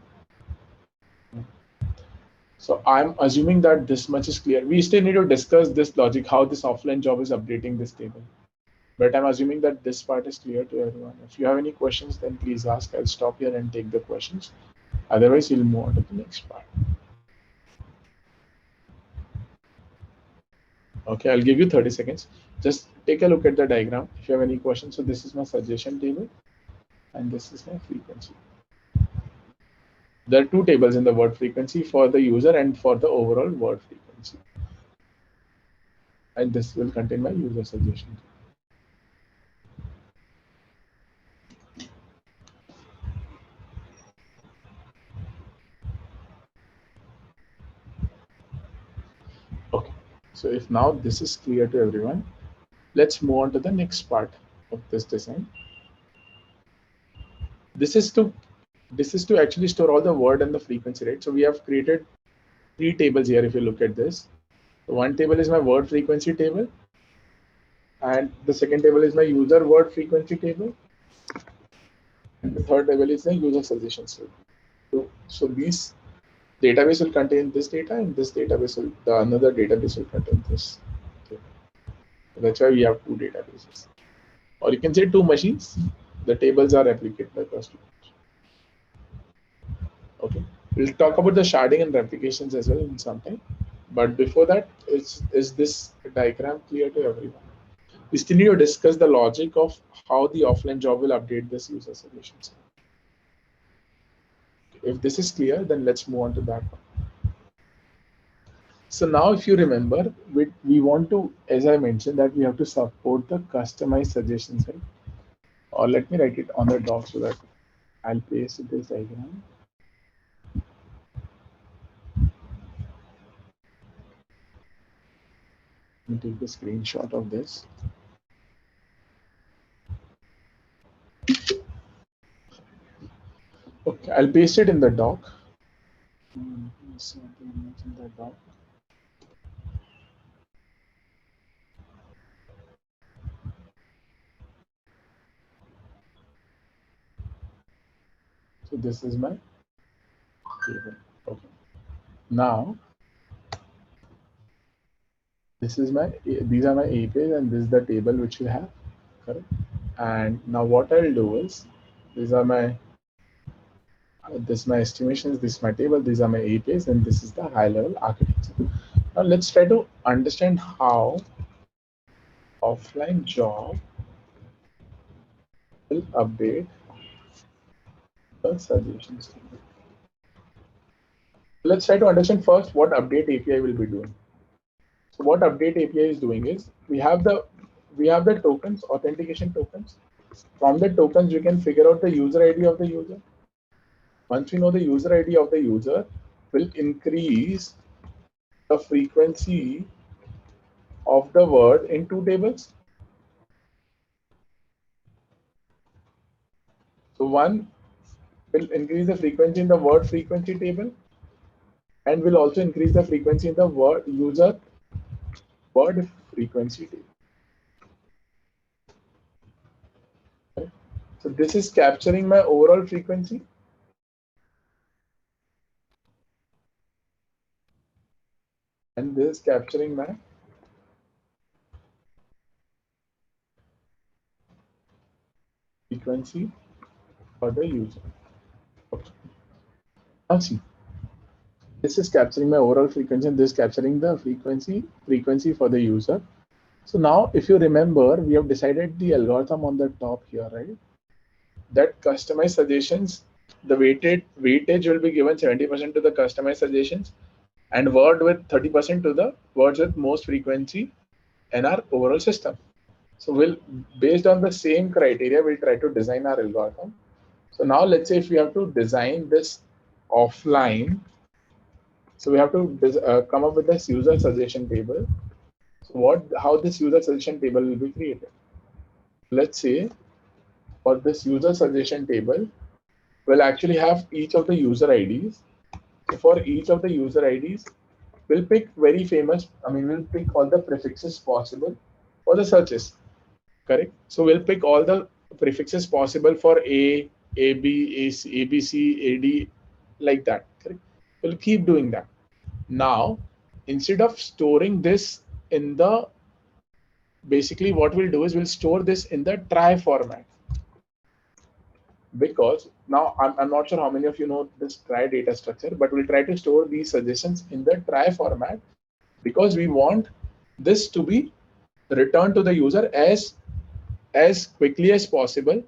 So I'm assuming that this much is clear. We still need to discuss this logic, how this offline job is updating this table. But I'm assuming that this part is clear to everyone. If you have any questions, then please ask. I'll stop here and take the questions. Otherwise, we'll move on to the next part. Okay, I'll give you 30 seconds. Just take a look at the diagram. If you have any questions, so this is my suggestion table and this is my frequency. There are two tables in the word frequency for the user and for the overall word frequency. And this will contain my user suggestion. Okay, so if now this is clear to everyone, let's move on to the next part of this design. This is to actually store all the word and the frequency, right? So we have created three tables here. If you look at this, one table is my word frequency table, and the second table is my user word frequency table, and the third table is the user suggestions table. So these database will contain this data, and this database will another database will contain this. Okay. That's why we have two databases, or you can say two machines. The tables are replicated across two. Okay, we'll talk about the sharding and replications as well in some time. But before that, is this diagram clear to everyone? We still need to discuss the logic of how the offline job will update this user suggestions. If this is clear, then let's move on to that one. So now if you remember, we want to, as I mentioned, that we have to support the customized suggestions, right? Or let me write it on the doc so that I'll paste this diagram. Let me take the screenshot of this. Okay, I'll paste it in the doc. So this is my table. Okay. Now this is my, these are my APIs and this is the table which we have, correct? And now what I'll do is, these are my, this is my estimations, this is my table, these are my APIs, and this is the high level architecture. Now let's try to understand how offline job will update the suggestions table. Let's try to understand first what update API will be doing. So what update API is doing is we have the tokens, authentication tokens. From the tokens, you can figure out the user ID of the user. Once we know the user ID of the user, will increase the frequency of the word in two tables. So one will increase the frequency in the word frequency table, and will also increase the frequency in the word user word frequency table. Okay. So this is capturing my overall frequency. And this is capturing my frequency for the user. Okay. Now see, this is capturing my overall frequency and this is capturing the frequency for the user. So now if you remember, we have decided the algorithm on the top here, right? That customized suggestions, the weightage will be given 70% to the customized suggestions and word with 30% to the words with most frequency in our overall system. So we'll, based on the same criteria, we'll try to design our algorithm. So now let's say if we have to design this offline, so we have to come up with this user suggestion table. So how this user suggestion table will be created? Let's say for this user suggestion table will actually have each of the user IDs. So for each of the user IDs, we'll pick very famous, we'll pick all the prefixes possible for the searches, correct? So we'll pick all the prefixes possible for A, AB, AC, ABC, AD, like that, correct? We'll keep doing that. Now, instead of storing this in the, basically what we'll do is we'll store this in the try format, because now I'm not sure how many of you know this try data structure, but we'll try to store these suggestions in the try format because we want this to be returned to the user as quickly as possible.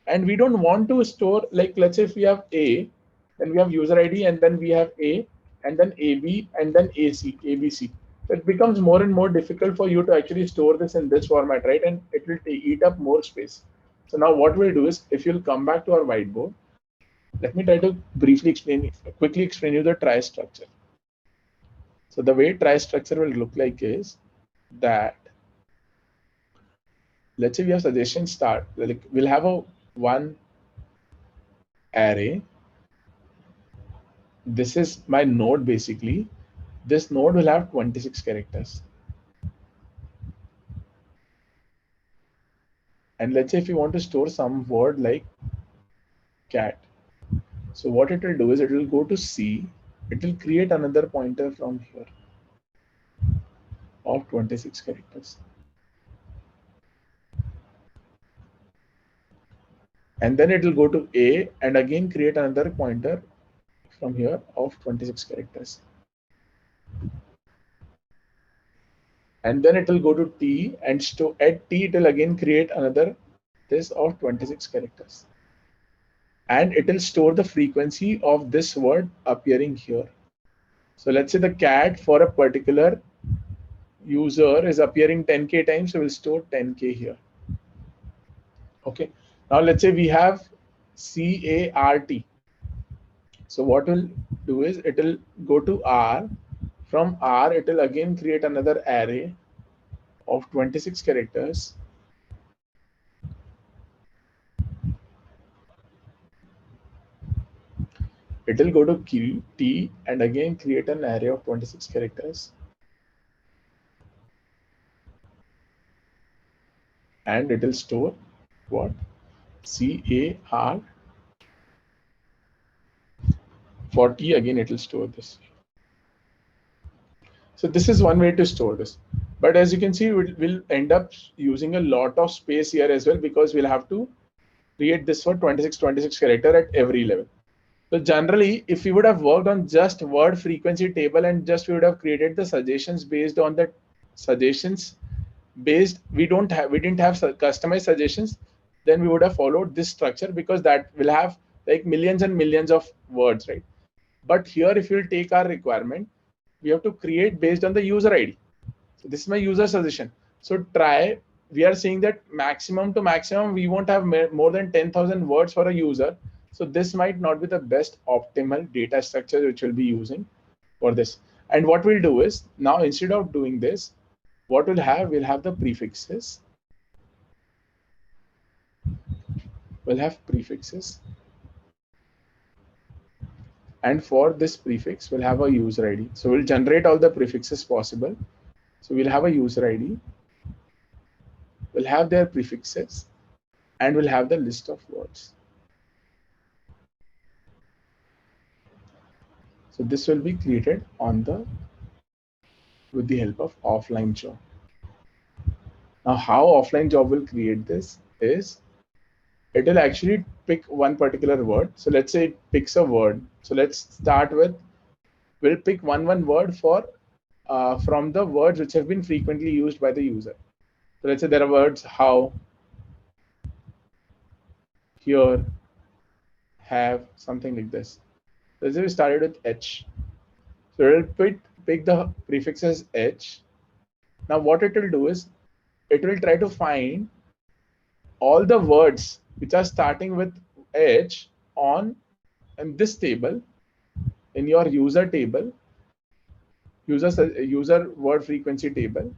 And we don't want to store, like, let's say if we have A, then we have user ID, and then we have A, and then AB, and then ABC. So it becomes more and more difficult for you to actually store this in this format, right? And it will eat up more space. So now what we'll do is, if you'll come back to our whiteboard, let me try to quickly explain you the try structure. So the way try structure will look like is that, let's say we have suggestion start, like we'll have a one array. This is my node basically. This node will have 26 characters. And let's say if you want to store some word like cat. So what it will do is it will go to C. It will create another pointer from here of 26 characters. And then it will go to A and again create another pointer from here of 26 characters. And then it will go to T, and at T it will again create another this of 26 characters. And it will store the frequency of this word appearing here. So let's say the cat for a particular user is appearing 10K times, so we'll store 10K here. Okay. Now let's say we have CART. So what we'll do is it will go to R. From R, it will again create another array of 26 characters. It will go to Q, T, and again create an array of 26 characters. And it will store what? CAR. For T, again, it will store this. So this is one way to store this. But as you can see, we'll end up using a lot of space here as well, because we'll have to create this for 26 character at every level. So generally, if we would have worked on just word frequency table and just we would have created the suggestions based on the suggestions based, we didn't have customized suggestions, then we would have followed this structure, because that will have like millions and millions of words, right? But here, if you'll take our requirement, we have to create based on the user ID. So this is my user suggestion. So we are saying that maximum to maximum, we won't have more than 10,000 words for a user. So this might not be the best optimal data structure which we'll be using for this. And what we'll do is, now instead of doing this, what we'll have the prefixes. We'll have prefixes. And for this prefix, we'll have a user ID. So we'll generate all the prefixes possible. So we'll have a user ID. We'll have their prefixes, and we'll have the list of words. So this will be created with the help of offline job. Now, how offline job will create this is, it will actually pick one particular word. So let's say it picks a word. So let's start with, we'll pick one word for from the words which have been frequently used by the user. So let's say there are words how, here, have, something like this. Let's say we started with H. So it will pick the prefix as H. Now what it will do is, it will try to find all the words which are starting with H in this table, in your user table, user word frequency table,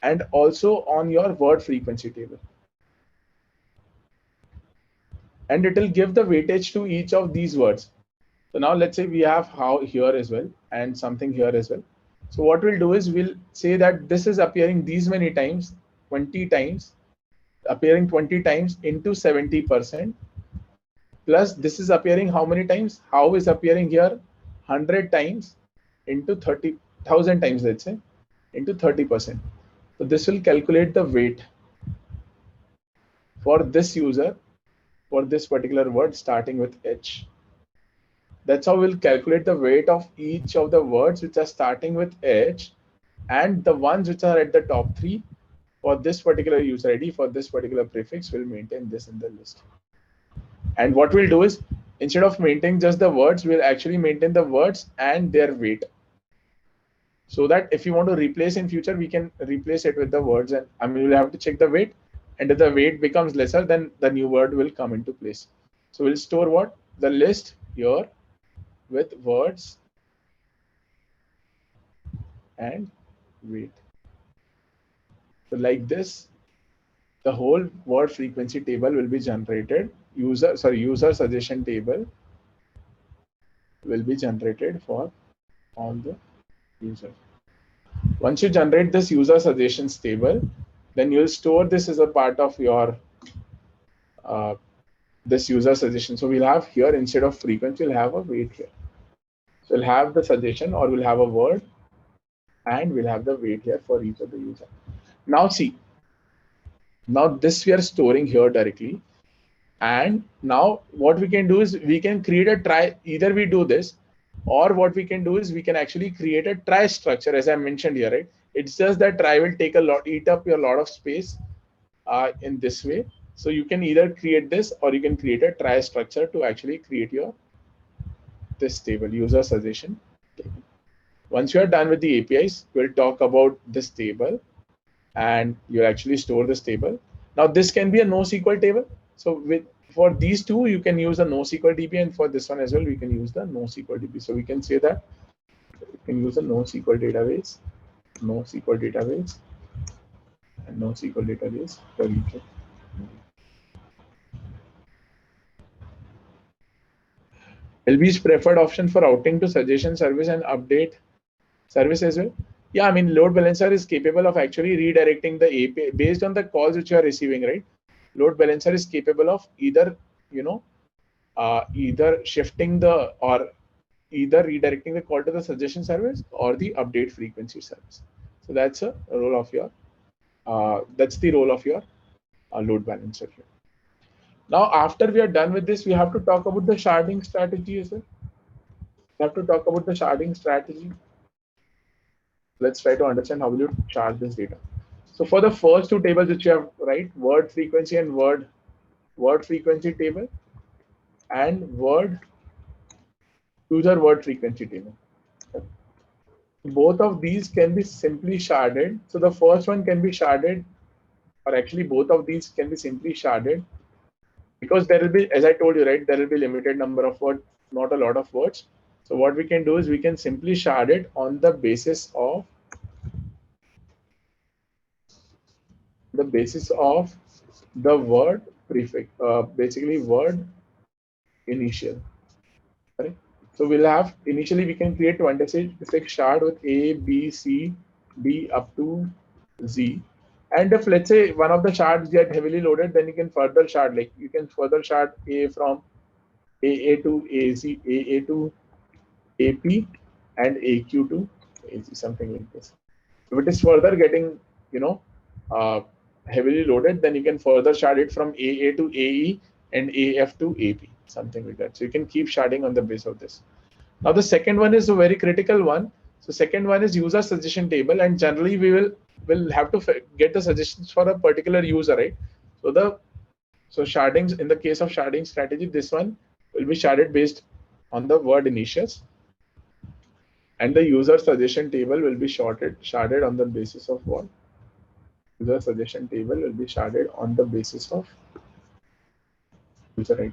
and also on your word frequency table. and it will give the weightage to each of these words. So now let's say we have how here as well and something here as well. So what we'll do is we'll say that this is appearing these many times, 20 times, appearing 20 times into 70%, plus this is appearing how many times? How is appearing here? 100 times into 30,000 times, let's say, into 30%. So this will calculate the weight for this user for this particular word starting with H. That's how we'll calculate the weight of each of the words which are starting with H, and the ones which are at the top three for this particular user ID for this particular prefix will maintain this in the list. And what we'll do is, instead of maintaining just the words, we'll actually maintain the words and their weight, so that if you want to replace in future, we can replace it with the words. And I mean, we'll have to check the weight, and if the weight becomes lesser, then the new word will come into place. So we'll store what? The list here with words and weight. So like this, the whole word frequency table will be generated. User suggestion table will be generated for all the users. Once you generate this user suggestions table, then you'll store this as a part of your this user suggestion. So we'll have here, instead of frequency, we'll have a weight here. So we'll have the suggestion, or we'll have a word, and we'll have the weight here for each of the user. Now see, now this we are storing here directly. And now what we can do is we can create a try. Either we do this, or what we can do is we can actually create a try structure, as I mentioned here, right? It's just that try will take a lot, eat up a lot of space in this way. So you can either create this, or you can create a try structure to actually create your this table, user suggestion table. Once you are done with the APIs, we'll talk about this table, and you actually store this table. Now this can be a NoSQL table. So for these two, you can use a NoSQL DB, and for this one as well, we can use the NoSQL DB. So we can say that we can use a NoSQL database, and NoSQL database for each. LB's preferred option for routing to suggestion service and update service as well. Yeah, I mean, load balancer is capable of actually redirecting the API based on the calls which you are receiving, right? Load balancer is capable of either, either shifting the, or either redirecting the call to the suggestion service or the update frequency service. So that's a role of your, that's the role of your load balancer here. Now, after we are done with this, we have to talk about the sharding strategy as well. We have to talk about the sharding strategy. Let's try to understand how will you shard this data. So for the first two tables which you have, right, word frequency and word frequency table, and user word frequency table. Both of these can be simply sharded. So the first one can be sharded, or actually both of these can be simply sharded, because there will be, as I told you, right, there will be limited number of words, not a lot of words. So what we can do is we can simply shard it on the basis of the word prefix, basically word initial. Right? So we'll have, initially we can create 26 shard with A, B, C, D up to Z. And if let's say one of the shards get heavily loaded, then you can further shard, like you can further shard A from AA to AC, AA to AP, and AQ to AC, something like this. If it is further getting, uh, heavily loaded, then you can further shard it from AA to AE and AF to AP, something like that. So you can keep sharding on the base of this. Now the second one is a very critical one. So second one is user suggestion table, and generally we will have to get the suggestions for a particular user, right? So sharding, in the case of sharding strategy, this one will be sharded based on the word initials, and the user suggestion table will be sharded on the basis of what? User suggestion table will be sharded on the basis of user ID.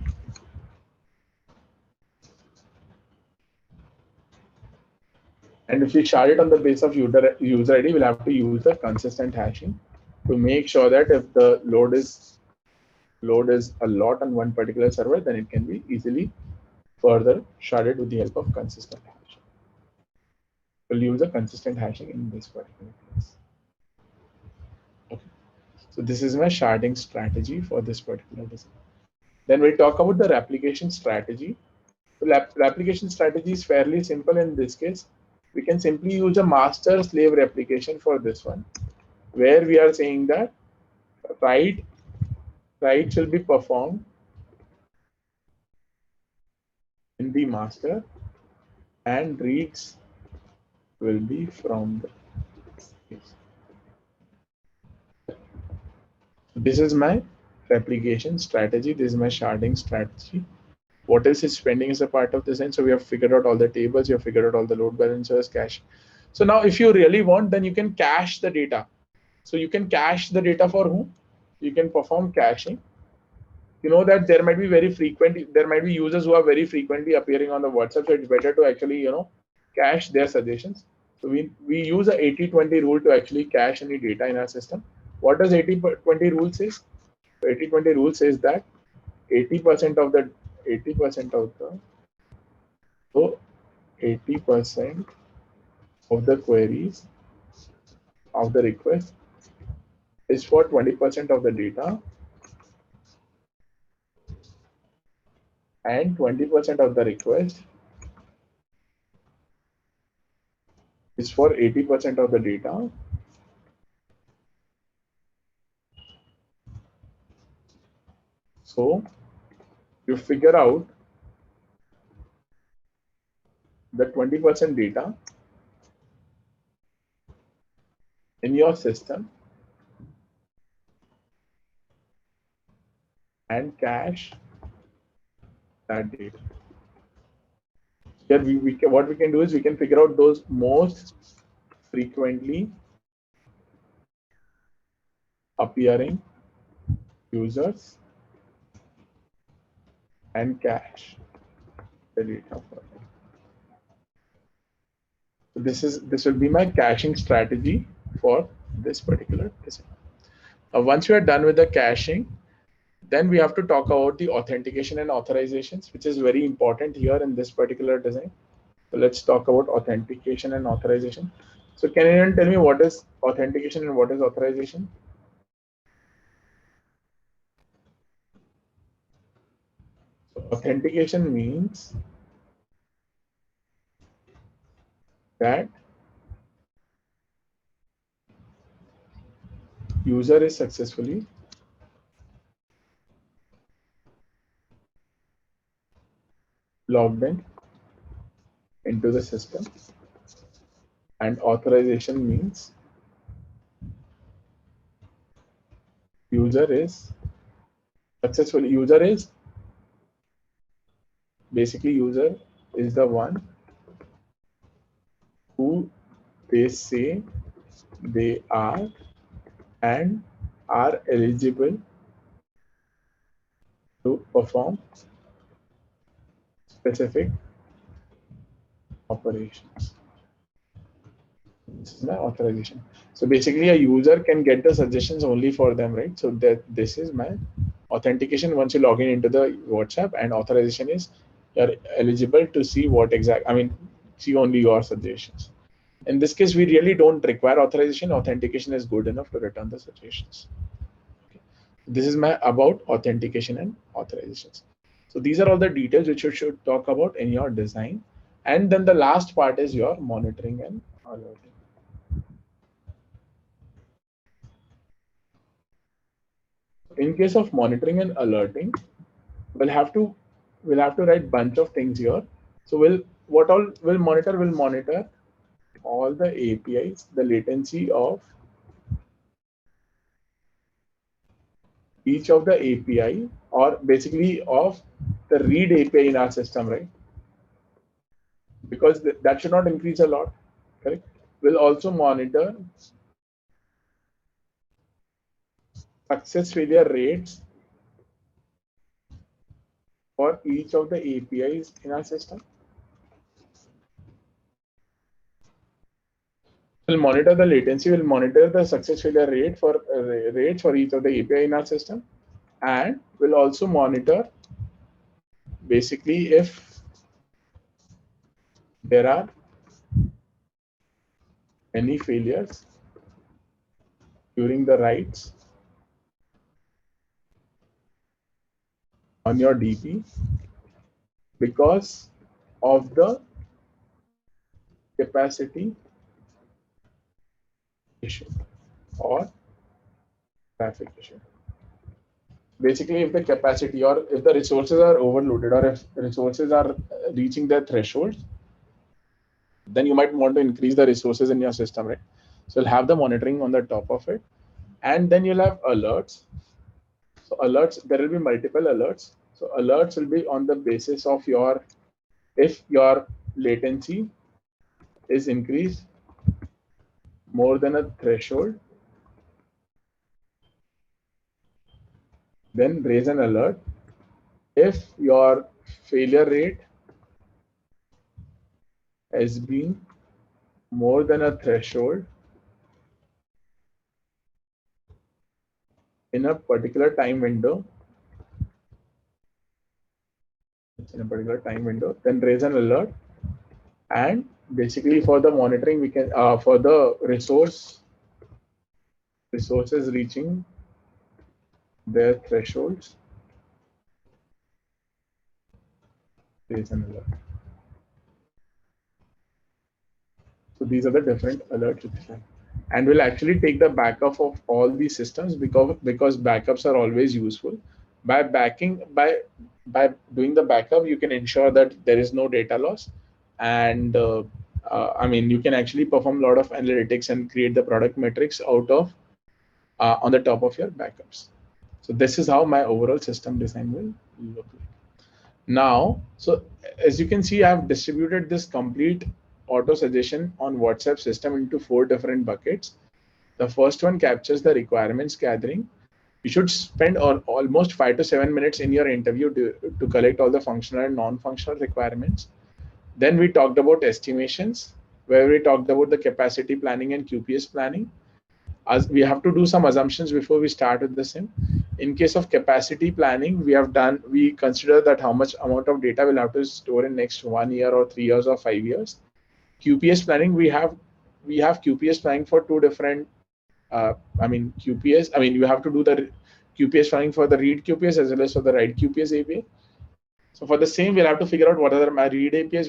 And if we shard it on the basis of user ID, we'll have to use the consistent hashing to make sure that if the load is load is a lot on one particular server, then it can be easily further sharded with the help of consistent hashing. We'll use a consistent hashing in this particular case. Okay. So this is my sharding strategy for this particular design. Then we'll talk about the replication strategy. The replication strategy is fairly simple in this case. We can simply use a master slave replication for this one, where we are saying that write will be performed in the master and reads will be from the case. This is my replication strategy. This is my sharding strategy. What else is pending as a part of this? And so we have figured out all the tables, you have figured out all the load balancers, cache. So now if you really want, then you can cache the data. So you can cache the data for whom? You can perform caching. You know that there might be there might be users who are very frequently appearing on the WhatsApp. So it's better to actually, cache their suggestions. So we use a 80-20 rule to actually cache any data in our system. What does 80-20 rule says? 80-20 rule says that 80% of the 80% of the so 80% of the queries of the request is for 20% of the data, and 20% of the request is for 80% of the data. So you figure out the 20% data in your system and cache that data. Here what we can do is we can figure out those most frequently appearing users and cache the data for them. So this will be my caching strategy for this particular design. Once we are done with the caching, then we have to talk about the authentication and authorizations, which is very important here in this particular design. So let's talk about authentication and authorization. So can anyone tell me what is authentication and what is authorization? So authentication means that user is successfully logged in into the system, and authorization means user is basically user is the one who they say they are and are eligible to perform specific operations. This is my authorization. So basically a user can get the suggestions only for them, right? So that this is my authentication once you log in into the WhatsApp, and authorization is you're eligible to see see only your suggestions. In this case, we really don't require authorization. Authentication is good enough to return the suggestions. Okay. This is my about authentication and authorizations. So these are all the details which you should talk about in your design. And then the last part is your monitoring and alerting. In case of monitoring and alerting, we'll have to write bunch of things here. So what all will monitor? Will monitor all the APIs, the latency of each of the API, or basically of the read API in our system, right? Because that should not increase a lot, correct? We'll also monitor success failure rates for each of the APIs in our system. We'll monitor the latency, we'll monitor the success failure rate for rates for each of the API in our system, and we'll also monitor basically if there are any failures during the writes on your DP because of the capacity issue or traffic issue. Basically, if the capacity or if the resources are overloaded or if resources are reaching their threshold, then you might want to increase the resources in your system, right? So you'll have the monitoring on the top of it, and then you'll have alerts. So alerts, there will be multiple alerts. So alerts will be on the basis of your, if your latency is increased more than a threshold, then raise an alert. If your failure rate has been more than a threshold in a particular time window, then raise an alert. And basically for the monitoring, we can for the resources reaching their thresholds, raise an alert. So these are the different alerts. And we'll actually take the backup of all these systems because backups are always useful. By doing the backup, you can ensure that there is no data loss, and I mean you can actually perform a lot of analytics and create the product metrics out of on the top of your backups. So this is how my overall system design will look like. Now, so as you can see, I've distributed this complete auto suggestion on WhatsApp system into 4 different buckets. The first one captures the requirements gathering. You should spend almost 5 to 7 minutes in your interview to collect all the functional and non-functional requirements. Then we talked about estimations, where we talked about the capacity planning and QPS planning. As we have to do some assumptions before we start with the sim. In case of capacity planning, we consider that how much amount of data we'll have to store in next 1 year or 3 years or 5 years. QPS planning, we have QPS planning for 2 different QPS. I mean, you have to do the QPS planning for the read QPS as well as for the write QPS API. So for the same, we'll have to figure out what are my read APIs,